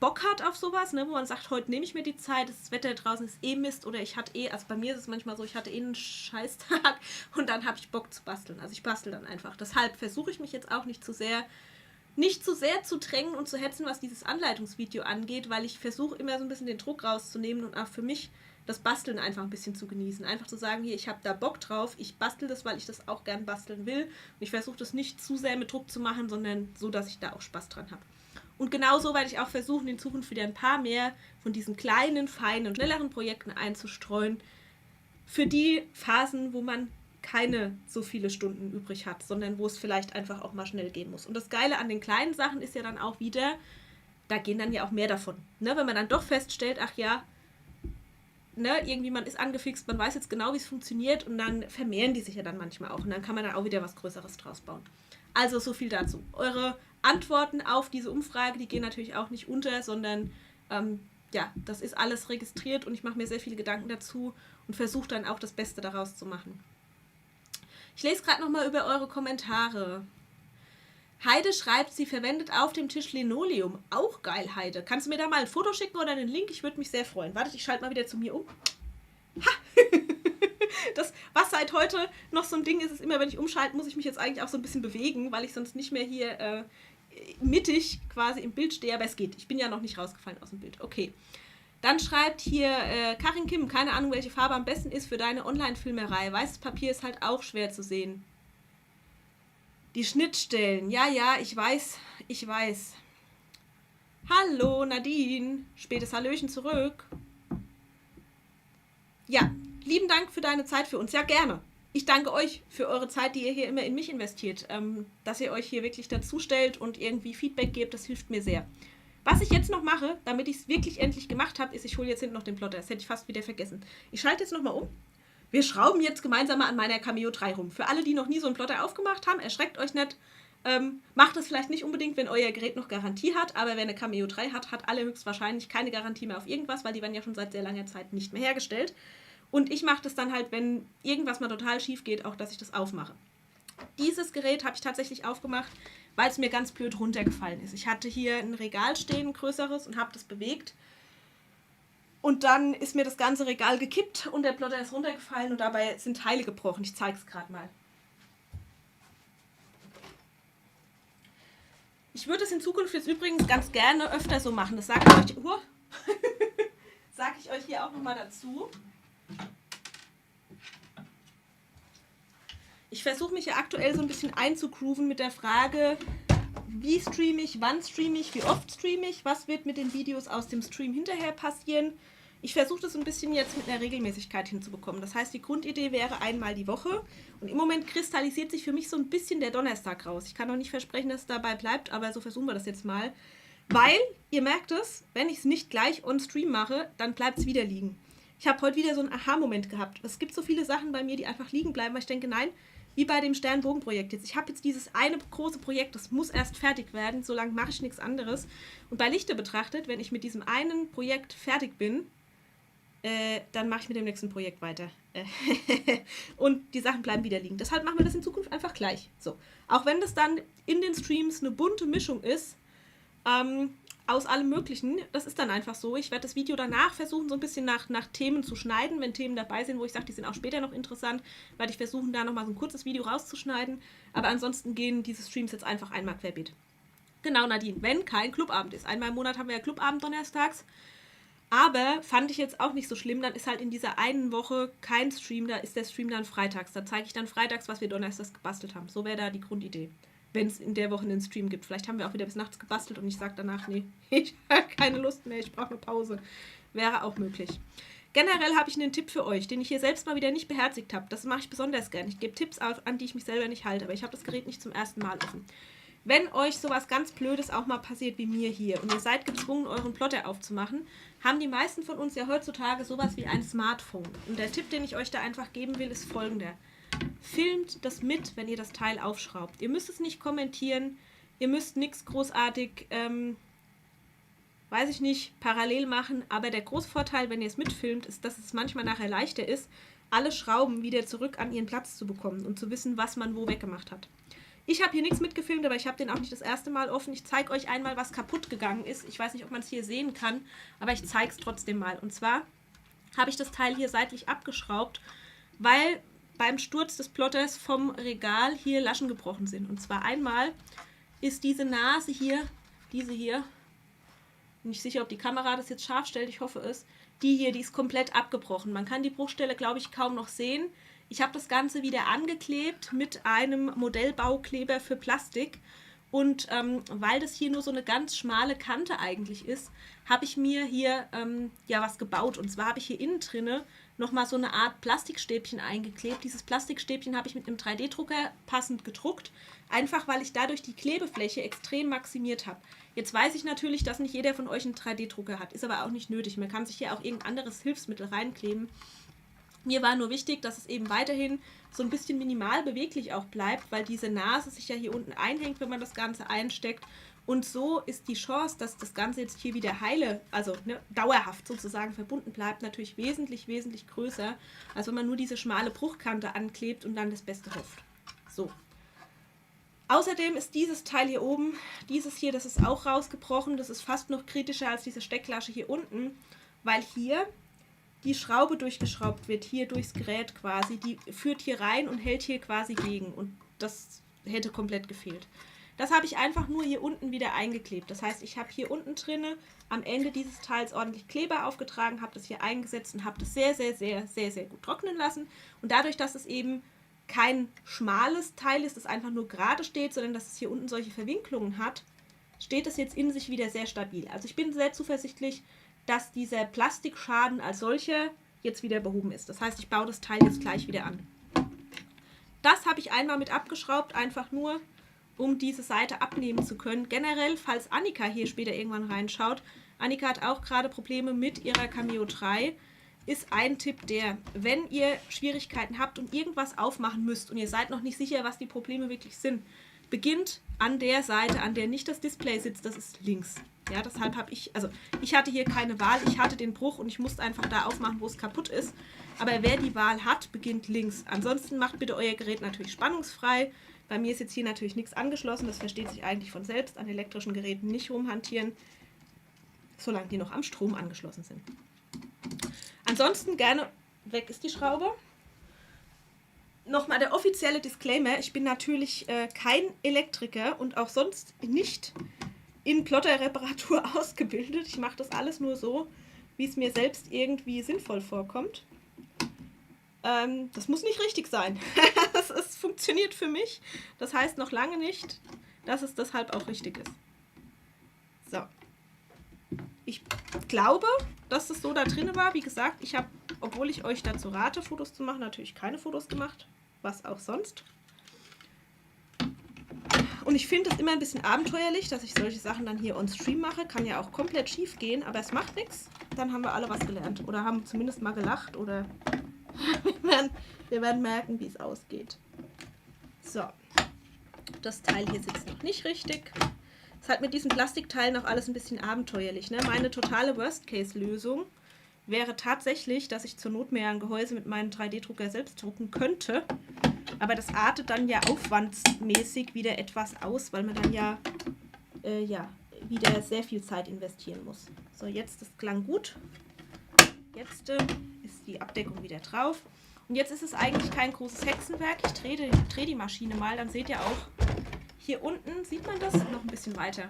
S1: Bock hat auf sowas, ne, wo man sagt, heute nehme ich mir die Zeit, das Wetter draußen ist eh Mist oder also bei mir ist es manchmal so, ich hatte einen Scheißtag und dann habe ich Bock zu basteln. Also ich bastel dann einfach. Deshalb versuche ich mich jetzt auch nicht zu sehr zu drängen und zu hetzen, was dieses Anleitungsvideo angeht, weil ich versuche immer so ein bisschen den Druck rauszunehmen und auch für mich das Basteln einfach ein bisschen zu genießen. Einfach zu sagen, hier, ich habe da Bock drauf, ich bastel das, weil ich das auch gern basteln will. Und ich versuche das nicht zu sehr mit Druck zu machen, sondern so, dass ich da auch Spaß dran habe. Und genauso werde ich auch versuchen, in Zukunft wieder ein paar mehr von diesen kleinen, feinen, schnelleren Projekten einzustreuen. Für die Phasen, wo man keine so viele Stunden übrig hat, sondern wo es vielleicht einfach auch mal schnell gehen muss. Und das Geile an den kleinen Sachen ist ja dann auch wieder, da gehen dann ja auch mehr davon. Ne? Wenn man dann doch feststellt, ach ja, ne, irgendwie man ist angefixt, man weiß jetzt genau, wie es funktioniert und dann vermehren die sich ja dann manchmal auch und dann kann man dann auch wieder was Größeres draus bauen. Also so viel dazu. Eure Antworten auf diese Umfrage, die gehen natürlich auch nicht unter, sondern ja, das ist alles registriert und ich mache mir sehr viele Gedanken dazu und versuche dann auch das Beste daraus zu machen. Ich lese gerade nochmal über eure Kommentare. Heide schreibt, sie verwendet auf dem Tisch Linoleum. Auch geil, Heide. Kannst du mir da mal ein Foto schicken oder einen Link? Ich würde mich sehr freuen. Warte, ich schalte mal wieder zu mir um. Ha! Das, was seit heute noch so ein Ding ist, ist immer, wenn ich umschalte, muss ich mich jetzt eigentlich auch so ein bisschen bewegen, weil ich sonst nicht mehr hier mittig quasi im Bild stehe. Aber es geht. Ich bin ja noch nicht rausgefallen aus dem Bild. Okay. Dann schreibt hier Karin Kim, keine Ahnung, welche Farbe am besten ist für deine Online-Filmerei. Weißes Papier ist halt auch schwer zu sehen. Die Schnittstellen. Ja, ich weiß. Hallo, Nadine. Spätes Hallöchen zurück. Ja, lieben Dank für deine Zeit für uns. Ja, gerne. Ich danke euch für eure Zeit, die ihr hier immer in mich investiert. Dass ihr euch hier wirklich dazu stellt und irgendwie Feedback gebt, das hilft mir sehr. Was ich jetzt noch mache, damit ich es wirklich endlich gemacht habe, ist, ich hole jetzt hinten noch den Plotter. Das hätte ich fast wieder vergessen. Ich schalte jetzt nochmal um. Wir schrauben jetzt gemeinsam mal an meiner Cameo 3 rum. Für alle, die noch nie so einen Plotter aufgemacht haben, erschreckt euch nicht. Macht es vielleicht nicht unbedingt, wenn euer Gerät noch Garantie hat, aber wer eine Cameo 3 hat, hat allerhöchstwahrscheinlich keine Garantie mehr auf irgendwas, weil die werden ja schon seit sehr langer Zeit nicht mehr hergestellt. Und ich mache das dann halt, wenn irgendwas mal total schief geht, auch, dass ich das aufmache. Dieses Gerät habe ich tatsächlich aufgemacht, weil es mir ganz blöd runtergefallen ist. Ich hatte hier ein Regal stehen, ein größeres, und habe das bewegt. Und dann ist mir das ganze Regal gekippt und der Plotter ist runtergefallen und dabei sind Teile gebrochen. Ich zeige es gerade mal. Ich würde es in Zukunft jetzt übrigens ganz gerne öfter so machen. Das sage ich euch, sage ich euch hier auch nochmal dazu. Ich versuche mich ja aktuell so ein bisschen einzugrooven mit der Frage, wie streame ich, wann streame ich, wie oft streame ich, was wird mit den Videos aus dem Stream hinterher passieren. Ich versuche das ein bisschen jetzt mit einer Regelmäßigkeit hinzubekommen. Das heißt, die Grundidee wäre einmal die Woche. Und im Moment kristallisiert sich für mich so ein bisschen der Donnerstag raus. Ich kann noch nicht versprechen, dass es dabei bleibt, aber so versuchen wir das jetzt mal. Weil, ihr merkt es, wenn ich es nicht gleich on Stream mache, dann bleibt es wieder liegen. Ich habe heute wieder so einen Aha-Moment gehabt. Es gibt so viele Sachen bei mir, die einfach liegen bleiben, weil ich denke, nein, wie bei dem Sternbogenprojekt jetzt. Ich habe jetzt dieses eine große Projekt, das muss erst fertig werden, solange mache ich nichts anderes. Und bei Lichte betrachtet, wenn ich mit diesem einen Projekt fertig bin, dann mache ich mit dem nächsten Projekt weiter. Und die Sachen bleiben wieder liegen. Deshalb machen wir das in Zukunft einfach gleich. So. Auch wenn das dann in den Streams eine bunte Mischung ist, aus allem Möglichen, das ist dann einfach so. Ich werde das Video danach versuchen, so ein bisschen nach Themen zu schneiden, wenn Themen dabei sind, wo ich sage, die sind auch später noch interessant, werde ich versuchen, da nochmal so ein kurzes Video rauszuschneiden. Aber ansonsten gehen diese Streams jetzt einfach einmal querbeet. Genau, Nadine, wenn kein Clubabend ist. Einmal im Monat haben wir ja Clubabend donnerstags. Aber fand ich jetzt auch nicht so schlimm, dann ist halt in dieser einen Woche kein Stream, da ist der Stream dann freitags. Da zeige ich dann freitags, was wir donnerstags gebastelt haben. So wäre da die Grundidee, wenn es in der Woche einen Stream gibt. Vielleicht haben wir auch wieder bis nachts gebastelt und ich sage danach, nee, ich habe keine Lust mehr, ich brauche eine Pause. Wäre auch möglich. Generell habe ich einen Tipp für euch, den ich hier selbst mal wieder nicht beherzigt habe. Das mache ich besonders gern. Ich gebe Tipps auf, an die ich mich selber nicht halte, aber ich habe das Gerät nicht zum ersten Mal offen. Wenn euch sowas ganz Blödes auch mal passiert wie mir hier und ihr seid gezwungen, euren Plotter aufzumachen, haben die meisten von uns ja heutzutage sowas wie ein Smartphone. Und der Tipp, den ich euch da einfach geben will, ist folgender. Filmt das mit, wenn ihr das Teil aufschraubt. Ihr müsst es nicht kommentieren, ihr müsst nichts großartig, weiß ich nicht, parallel machen, aber der große Vorteil, wenn ihr es mitfilmt, ist, dass es manchmal nachher leichter ist, alle Schrauben wieder zurück an ihren Platz zu bekommen und zu wissen, was man wo weggemacht hat. Ich habe hier nichts mitgefilmt, aber ich habe den auch nicht das erste Mal offen. Ich zeige euch einmal, was kaputt gegangen ist. Ich weiß nicht, ob man es hier sehen kann, aber ich zeige es trotzdem mal. Und zwar habe ich das Teil hier seitlich abgeschraubt, weil beim Sturz des Plotters vom Regal hier Laschen gebrochen sind. Und zwar einmal ist diese Nase hier, diese hier, bin nicht sicher, ob die Kamera das jetzt scharf stellt, ich hoffe es, die hier, die ist komplett abgebrochen. Man kann die Bruchstelle, glaube ich, kaum noch sehen. Ich habe das Ganze wieder angeklebt mit einem Modellbaukleber für Plastik Und weil das hier nur so eine ganz schmale Kante eigentlich ist, habe ich mir hier ja was gebaut. Und zwar habe ich hier innen drinne nochmal so eine Art Plastikstäbchen eingeklebt. Dieses Plastikstäbchen habe ich mit einem 3D-Drucker passend gedruckt, einfach weil ich dadurch die Klebefläche extrem maximiert habe. Jetzt weiß ich natürlich, dass nicht jeder von euch einen 3D-Drucker hat, ist aber auch nicht nötig. Man kann sich hier auch irgendein anderes Hilfsmittel reinkleben. Mir war nur wichtig, dass es eben weiterhin so ein bisschen minimal beweglich auch bleibt, weil diese Nase sich ja hier unten einhängt, wenn man das Ganze einsteckt. Und so ist die Chance, dass das Ganze jetzt hier wieder heile, also dauerhaft sozusagen verbunden bleibt, natürlich wesentlich, wesentlich größer, als wenn man nur diese schmale Bruchkante anklebt und dann das Beste hofft. So. Außerdem ist dieses Teil hier oben, dieses hier, das ist auch rausgebrochen. Das ist fast noch kritischer als diese Stecklasche hier unten, weil hier die Schraube durchgeschraubt wird, hier durchs Gerät quasi. Die führt hier rein und hält hier quasi gegen. Und das hätte komplett gefehlt. Das habe ich einfach nur hier unten wieder eingeklebt. Das heißt, ich habe hier unten drinne am Ende dieses Teils ordentlich Kleber aufgetragen, habe das hier eingesetzt und habe das sehr, sehr, sehr, sehr, sehr gut trocknen lassen. Und dadurch, dass es eben kein schmales Teil ist, das einfach nur gerade steht, sondern dass es hier unten solche Verwinklungen hat, steht es jetzt in sich wieder sehr stabil. Also ich bin sehr zuversichtlich, dass dieser Plastikschaden als solcher jetzt wieder behoben ist. Das heißt, ich baue das Teil jetzt gleich wieder an. Das habe ich einmal mit abgeschraubt, einfach nur, um diese Seite abnehmen zu können. Generell, falls Annika hier später irgendwann reinschaut, Annika hat auch gerade Probleme mit ihrer Cameo 3, ist ein Tipp der, wenn ihr Schwierigkeiten habt und irgendwas aufmachen müsst und ihr seid noch nicht sicher, was die Probleme wirklich sind, beginnt an der Seite, an der nicht das Display sitzt, das ist links. Ja, deshalb habe ich hatte hier keine Wahl, ich hatte den Bruch und ich musste einfach da aufmachen, wo es kaputt ist. Aber wer die Wahl hat, beginnt links. Ansonsten macht bitte euer Gerät natürlich spannungsfrei. Bei mir ist jetzt hier natürlich nichts angeschlossen, das versteht sich eigentlich von selbst. An elektrischen Geräten nicht rumhantieren, solange die noch am Strom angeschlossen sind. Ansonsten gerne, weg ist die Schraube. Nochmal der offizielle Disclaimer, ich bin natürlich kein Elektriker und auch sonst nicht in Plotterreparatur ausgebildet. Ich mache das alles nur so, wie es mir selbst irgendwie sinnvoll vorkommt. Das muss nicht richtig sein. Es funktioniert für mich. Das heißt noch lange nicht, dass es deshalb auch richtig ist. So. Ich glaube, dass es so da drin war. Wie gesagt, ich habe, obwohl ich euch dazu rate, Fotos zu machen, natürlich keine Fotos gemacht. Was auch sonst. Und ich finde es immer ein bisschen abenteuerlich, dass ich solche Sachen dann hier on Stream mache. Kann ja auch komplett schief gehen, aber es macht nichts. Dann haben wir alle was gelernt. Oder haben zumindest mal gelacht. Oder wir werden merken, wie es ausgeht. So. Das Teil hier sitzt noch nicht richtig. Ist halt mit diesen Plastikteilen auch alles ein bisschen abenteuerlich. Ne? Meine totale Worst-Case-Lösung wäre tatsächlich, dass ich zur Not mehr ein Gehäuse mit meinem 3D-Drucker selbst drucken könnte. Aber das artet dann ja aufwandsmäßig wieder etwas aus, weil man dann ja, wieder sehr viel Zeit investieren muss. So, jetzt, das klang gut. Jetzt ist die Abdeckung wieder drauf. Und jetzt ist es eigentlich kein großes Hexenwerk. Ich drehe die Maschine mal, dann seht ihr auch, hier unten, sieht man das? Noch ein bisschen weiter.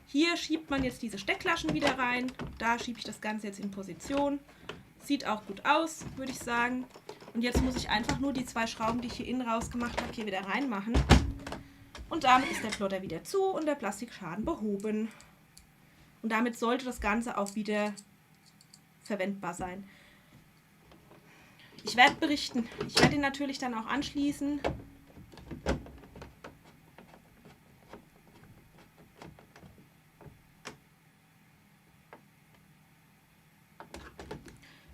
S1: Hier schiebt man jetzt diese Steckflaschen wieder rein. Da schiebe ich das Ganze jetzt in Position. Sieht auch gut aus, würde ich sagen. Und jetzt muss ich einfach nur die 2 Schrauben, die ich hier innen rausgemacht habe, hier wieder reinmachen. Und damit ist der Plotter wieder zu und der Plastikschaden behoben. Und damit sollte das Ganze auch wieder verwendbar sein. Ich werde berichten. Ich werde ihn natürlich dann auch anschließen.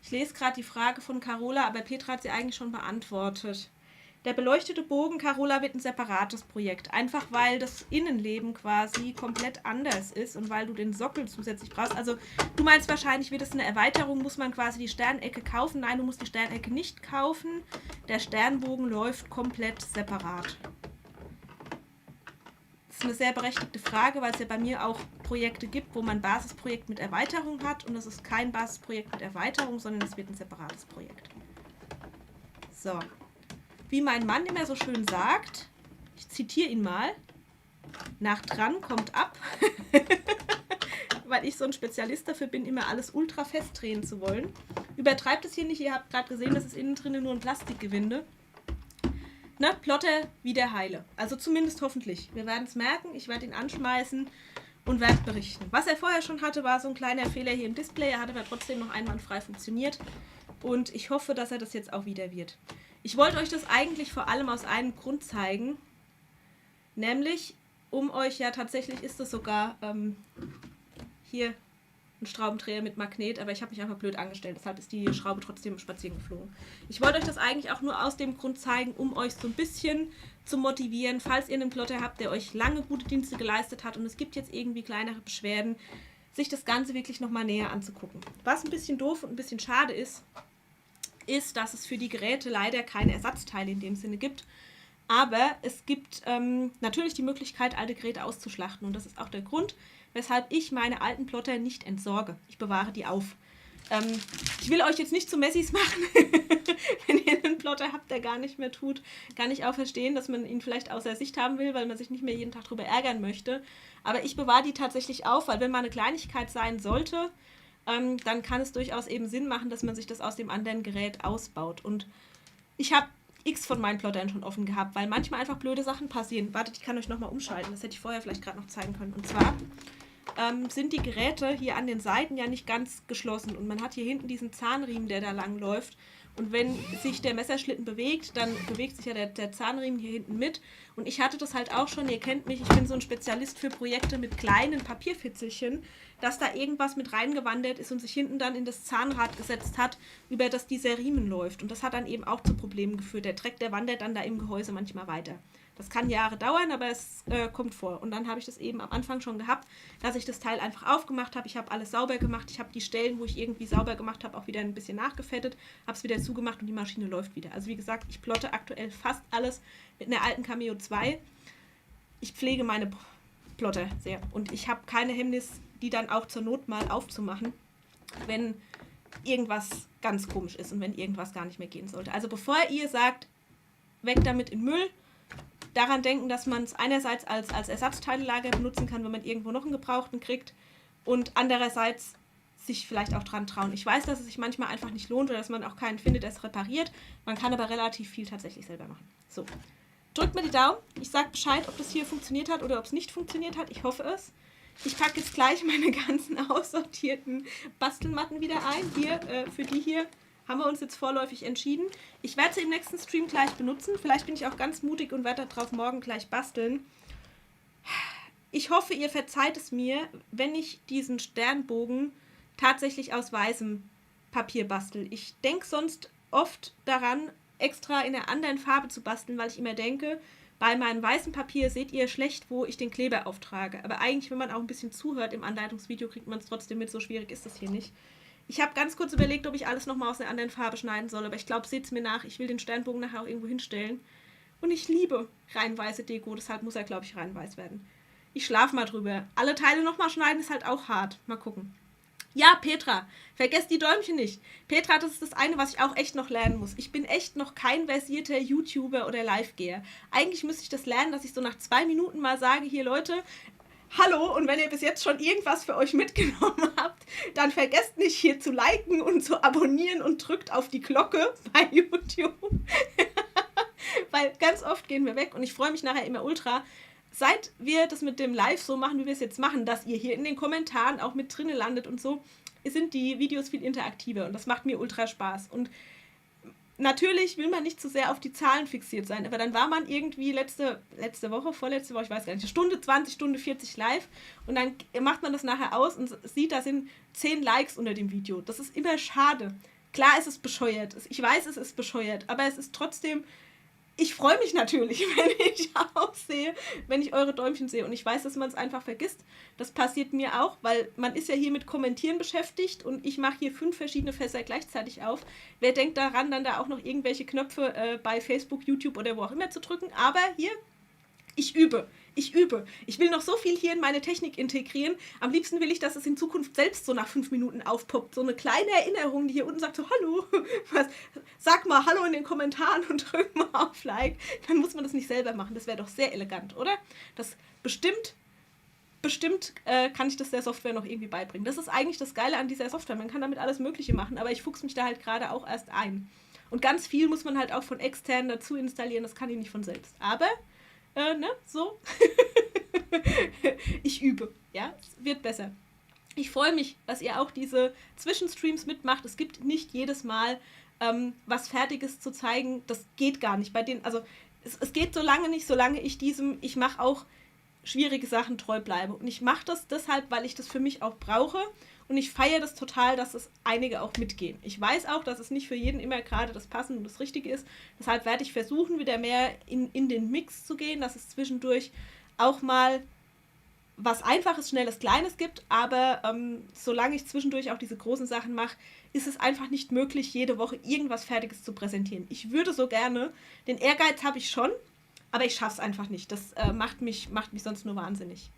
S1: Ich lese gerade die Frage von Carola, aber Petra hat sie eigentlich schon beantwortet. Der beleuchtete Bogen, Carola, wird ein separates Projekt. Einfach weil das Innenleben quasi komplett anders ist und weil du den Sockel zusätzlich brauchst. Also du meinst wahrscheinlich, wird es eine Erweiterung, muss man quasi die Sternecke kaufen. Nein, du musst die Sternecke nicht kaufen. Der Sternbogen läuft komplett separat. Das ist eine sehr berechtigte Frage, weil es ja bei mir auch Projekte gibt, wo man ein Basisprojekt mit Erweiterung hat. Und das ist kein Basisprojekt mit Erweiterung, sondern es wird ein separates Projekt. So. Wie mein Mann immer so schön sagt, ich zitiere ihn mal, nach dran kommt ab, weil ich so ein Spezialist dafür bin, immer alles ultra fest drehen zu wollen. Übertreibt es hier nicht, ihr habt gerade gesehen, das ist innen drin nur ein Plastikgewinde. ne, Plotter wieder heile. Also zumindest hoffentlich. Wir werden es merken, ich werde ihn anschmeißen und werde berichten. Was er vorher schon hatte, war so ein kleiner Fehler hier im Display. Er hat aber trotzdem noch einwandfrei funktioniert. Und ich hoffe, dass er das jetzt auch wieder wird. Ich wollte euch das eigentlich vor allem aus einem Grund zeigen. Nämlich, um euch, ja tatsächlich ist das sogar hier ein Schraubendreher mit Magnet, aber ich habe mich einfach blöd angestellt, deshalb ist die Schraube trotzdem spazieren geflogen. Ich wollte euch das eigentlich auch nur aus dem Grund zeigen, um euch so ein bisschen zu motivieren, falls ihr einen Plotter habt, der euch lange gute Dienste geleistet hat und es gibt jetzt irgendwie kleinere Beschwerden, sich das Ganze wirklich nochmal näher anzugucken. Was ein bisschen doof und ein bisschen schade ist, dass es für die Geräte leider keine Ersatzteile in dem Sinne gibt. Aber es gibt natürlich die Möglichkeit, alte Geräte auszuschlachten. Und das ist auch der Grund, weshalb ich meine alten Plotter nicht entsorge. Ich bewahre die auf. Ich will euch jetzt nicht zu Messis machen. Wenn ihr einen Plotter habt, der gar nicht mehr tut, kann ich auch verstehen, dass man ihn vielleicht außer Sicht haben will, weil man sich nicht mehr jeden Tag darüber ärgern möchte. Aber ich bewahre die tatsächlich auf, weil wenn mal eine Kleinigkeit sein sollte, dann kann es durchaus eben Sinn machen, dass man sich das aus dem anderen Gerät ausbaut. Und ich habe x von meinen Plottern schon offen gehabt, weil manchmal einfach blöde Sachen passieren. Wartet, ich kann euch nochmal umschalten, das hätte ich vorher vielleicht gerade noch zeigen können. Und zwar sind die Geräte hier an den Seiten ja nicht ganz geschlossen und man hat hier hinten diesen Zahnriemen, der da lang läuft. Und wenn sich der Messerschlitten bewegt, dann bewegt sich ja der Zahnriemen hier hinten mit. Und ich hatte das halt auch schon, ihr kennt mich, ich bin so ein Spezialist für Projekte mit kleinen Papierfitzelchen, dass da irgendwas mit reingewandert ist und sich hinten dann in das Zahnrad gesetzt hat, über das dieser Riemen läuft. Und das hat dann eben auch zu Problemen geführt. Der Dreck, der wandert dann da im Gehäuse manchmal weiter. Das kann Jahre dauern, aber es kommt vor. Und dann habe ich das eben am Anfang schon gehabt, dass ich das Teil einfach aufgemacht habe. Ich habe alles sauber gemacht. Ich habe die Stellen, wo ich irgendwie sauber gemacht habe, auch wieder ein bisschen nachgefettet, habe es wieder zugemacht und die Maschine läuft wieder. Also wie gesagt, ich plotte aktuell fast alles mit einer alten Cameo 2. Ich pflege meine Plotter sehr. Und ich habe keine Hemmnis, die dann auch zur Not mal aufzumachen, wenn irgendwas ganz komisch ist und wenn irgendwas gar nicht mehr gehen sollte. Also bevor ihr sagt, weg damit in Müll, daran denken, dass man es einerseits als Ersatzteillager benutzen kann, wenn man irgendwo noch einen Gebrauchten kriegt und andererseits sich vielleicht auch dran trauen. Ich weiß, dass es sich manchmal einfach nicht lohnt oder dass man auch keinen findet, der es repariert. Man kann aber relativ viel tatsächlich selber machen. So, drückt mir die Daumen. Ich sage Bescheid, ob das hier funktioniert hat oder ob es nicht funktioniert hat. Ich hoffe es. Ich packe jetzt gleich meine ganzen aussortierten Bastelmatten wieder ein. Hier, für die hier haben wir uns jetzt vorläufig entschieden. Ich werde sie im nächsten Stream gleich benutzen. Vielleicht bin ich auch ganz mutig und werde darauf morgen gleich basteln. Ich hoffe, ihr verzeiht es mir, wenn ich diesen Sternbogen tatsächlich aus weißem Papier bastel. Ich denke sonst oft daran, extra in einer anderen Farbe zu basteln, weil ich immer denke, bei meinem weißen Papier seht ihr schlecht, wo ich den Kleber auftrage. Aber eigentlich, wenn man auch ein bisschen zuhört im Anleitungsvideo, kriegt man es trotzdem mit. So schwierig ist das hier nicht. Ich habe ganz kurz überlegt, ob ich alles nochmal aus einer anderen Farbe schneiden soll, aber ich glaube, seht es mir nach. Ich will den Sternbogen nachher auch irgendwo hinstellen. Und ich liebe rein weiße Deko, deshalb muss er, glaube ich, rein weiß werden. Ich schlafe mal drüber. Alle Teile nochmal schneiden ist halt auch hart. Mal gucken. Ja, Petra, vergesst die Däumchen nicht. Petra, das ist das eine, was ich auch echt noch lernen muss. Ich bin echt noch kein versierter YouTuber oder Live-Geher. Eigentlich müsste ich das lernen, dass ich so nach 2 Minuten mal sage, hier Leute, hallo, und wenn ihr bis jetzt schon irgendwas für euch mitgenommen habt, dann vergesst nicht hier zu liken und zu abonnieren und drückt auf die Glocke bei YouTube. Weil ganz oft gehen wir weg und ich freue mich nachher immer ultra, seit wir das mit dem Live so machen, wie wir es jetzt machen, dass ihr hier in den Kommentaren auch mit drinnen landet und so, sind die Videos viel interaktiver und das macht mir ultra Spaß. Und natürlich will man nicht zu sehr auf die Zahlen fixiert sein, aber dann war man irgendwie letzte Woche, vorletzte Woche, ich weiß gar nicht, Stunde 20, Stunde 40 live und dann macht man das nachher aus und sieht, da sind 10 Likes unter dem Video. Das ist immer schade. Klar, es ist bescheuert. Ich weiß, es ist bescheuert, aber es ist trotzdem, ich freue mich natürlich, wenn ich auch sehe, wenn ich eure Däumchen sehe und ich weiß, dass man es einfach vergisst. Das passiert mir auch, weil man ist ja hier mit Kommentieren beschäftigt und ich mache hier 5 verschiedene Fässer gleichzeitig auf. Wer denkt daran, dann da auch noch irgendwelche Knöpfe bei Facebook, YouTube oder wo auch immer zu drücken, aber hier, ich übe. Ich will noch so viel hier in meine Technik integrieren. Am liebsten will ich, dass es in Zukunft selbst so nach 5 Minuten aufpoppt. So eine kleine Erinnerung, die hier unten sagt so, hallo, sag mal Hallo in den Kommentaren und drück mal auf Like. Dann muss man das nicht selber machen. Das wäre doch sehr elegant, oder? Das bestimmt kann ich das der Software noch irgendwie beibringen. Das ist eigentlich das Geile an dieser Software. Man kann damit alles Mögliche machen, aber ich fuchse mich da halt gerade auch erst ein. Und ganz viel muss man halt auch von externen dazu installieren, das kann ich nicht von selbst. Aber, so. Ich übe, ja, es wird besser. Ich freue mich, dass ihr auch diese Zwischenstreams mitmacht. Es gibt nicht jedes Mal was Fertiges zu zeigen. Das geht gar nicht. Es geht so lange nicht, solange ich mache auch schwierige Sachen treu bleibe. Und ich mache das deshalb, weil ich das für mich auch brauche. Und ich feiere das total, dass es einige auch mitgehen. Ich weiß auch, dass es nicht für jeden immer gerade das Passende und das Richtige ist. Deshalb werde ich versuchen, wieder mehr in den Mix zu gehen, dass es zwischendurch auch mal was Einfaches, Schnelles, Kleines gibt. Aber solange ich zwischendurch auch diese großen Sachen mache, ist es einfach nicht möglich, jede Woche irgendwas Fertiges zu präsentieren. Ich würde so gerne, den Ehrgeiz habe ich schon, aber ich schaffe es einfach nicht. Das macht mich sonst nur wahnsinnig.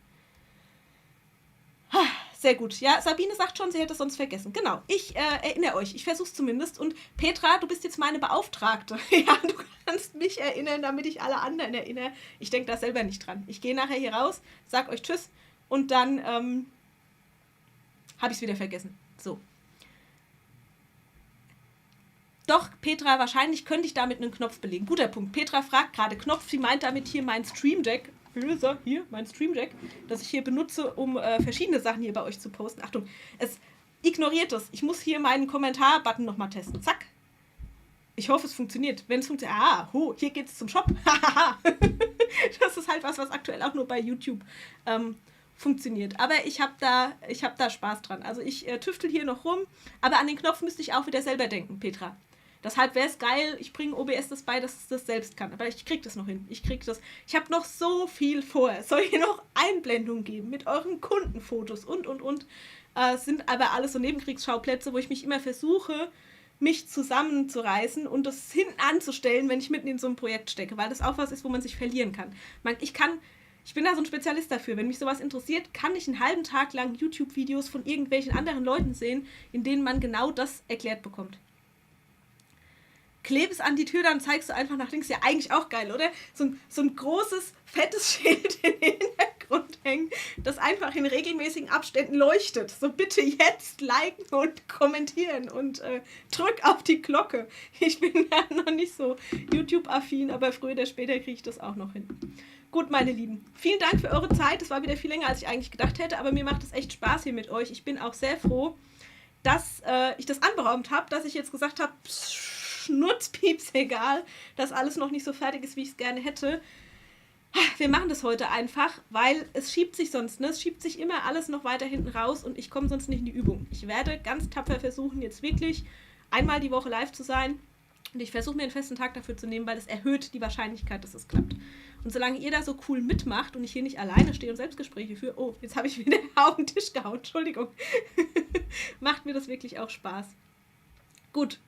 S1: Sehr gut. Ja, Sabine sagt schon, sie hätte es sonst vergessen. Genau, ich erinnere euch. Ich versuche es zumindest. Und Petra, du bist jetzt meine Beauftragte. Ja, du kannst mich erinnern, damit ich alle anderen erinnere. Ich denke da selber nicht dran. Ich gehe nachher hier raus, sag euch Tschüss und dann habe ich es wieder vergessen. So. Doch, Petra, wahrscheinlich könnte ich damit einen Knopf belegen. Guter Punkt. Petra fragt gerade, Knopf, sie meint damit hier mein Stream Deck. Hier, mein Stream Deck, das ich hier benutze, um verschiedene Sachen hier bei euch zu posten. Achtung, es ignoriert es. Ich muss hier meinen Kommentar-Button nochmal testen. Zack. Ich hoffe, es funktioniert. Wenn es funktioniert, hier geht's zum Shop. Das ist halt was aktuell auch nur bei YouTube funktioniert. Aber ich hab da Spaß dran. Also ich tüftel hier noch rum, aber an den Knopf müsste ich auch wieder selber denken, Petra. Deshalb wäre es geil, ich bringe OBS das bei, dass es das selbst kann. Aber ich krieg das noch hin. Ich habe noch so viel vor. Soll ich noch Einblendungen geben mit euren Kundenfotos und. Sind aber alles so Nebenkriegsschauplätze, wo ich mich immer versuche, mich zusammenzureißen und das hinten anzustellen, wenn ich mitten in so einem Projekt stecke. Weil das auch was ist, wo man sich verlieren kann. Ich bin da so ein Spezialist dafür. Wenn mich sowas interessiert, kann ich einen halben Tag lang YouTube-Videos von irgendwelchen anderen Leuten sehen, in denen man genau das erklärt bekommt. Kleb es an die Tür, dann zeigst du einfach nach links. Ja, eigentlich auch geil, oder? So ein großes, fettes Schild in den Hintergrund hängen, das einfach in regelmäßigen Abständen leuchtet. So bitte jetzt liken und kommentieren und drück auf die Glocke. Ich bin ja noch nicht so YouTube-affin, aber früher oder später kriege ich das auch noch hin. Gut, meine Lieben, vielen Dank für eure Zeit. Das war wieder viel länger, als ich eigentlich gedacht hätte, aber mir macht es echt Spaß hier mit euch. Ich bin auch sehr froh, dass ich das anberaumt habe, dass ich jetzt gesagt habe, Schnurzpieps, egal, dass alles noch nicht so fertig ist, wie ich es gerne hätte. Wir machen das heute einfach, weil es schiebt sich sonst, ne? Es schiebt sich immer alles noch weiter hinten raus und ich komme sonst nicht in die Übung. Ich werde ganz tapfer versuchen, jetzt wirklich einmal die Woche live zu sein und ich versuche mir einen festen Tag dafür zu nehmen, weil es erhöht die Wahrscheinlichkeit, dass es klappt. Und solange ihr da so cool mitmacht und ich hier nicht alleine stehe und Selbstgespräche führe, oh, jetzt habe ich wieder auf den Tisch gehauen, Entschuldigung, macht mir das wirklich auch Spaß. Gut.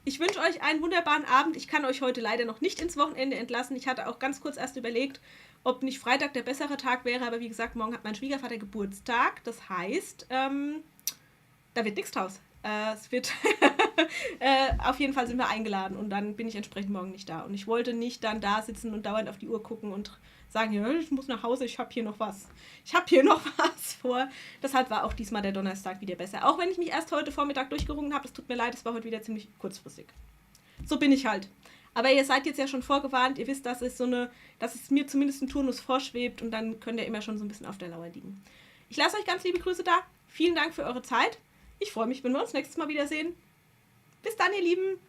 S1: Ich wünsche euch einen wunderbaren Abend. Ich kann euch heute leider noch nicht ins Wochenende entlassen. Ich hatte auch ganz kurz erst überlegt, ob nicht Freitag der bessere Tag wäre. Aber wie gesagt, morgen hat mein Schwiegervater Geburtstag. Das heißt, da wird nichts draus. Es wird auf jeden Fall sind wir eingeladen und dann bin ich entsprechend morgen nicht da. Und ich wollte nicht dann da sitzen und dauernd auf die Uhr gucken und sagen, ja, ich muss nach Hause, ich habe hier noch was. Ich habe hier noch was vor. Deshalb war auch diesmal der Donnerstag wieder besser. Auch wenn ich mich erst heute Vormittag durchgerungen habe, es tut mir leid, es war heute wieder ziemlich kurzfristig. So bin ich halt. Aber ihr seid jetzt ja schon vorgewarnt, ihr wisst, dass es mir zumindest ein Turnus vorschwebt und dann könnt ihr immer schon so ein bisschen auf der Lauer liegen. Ich lasse euch ganz liebe Grüße da. Vielen Dank für eure Zeit. Ich freue mich, wenn wir uns nächstes Mal wiedersehen. Bis dann, ihr Lieben.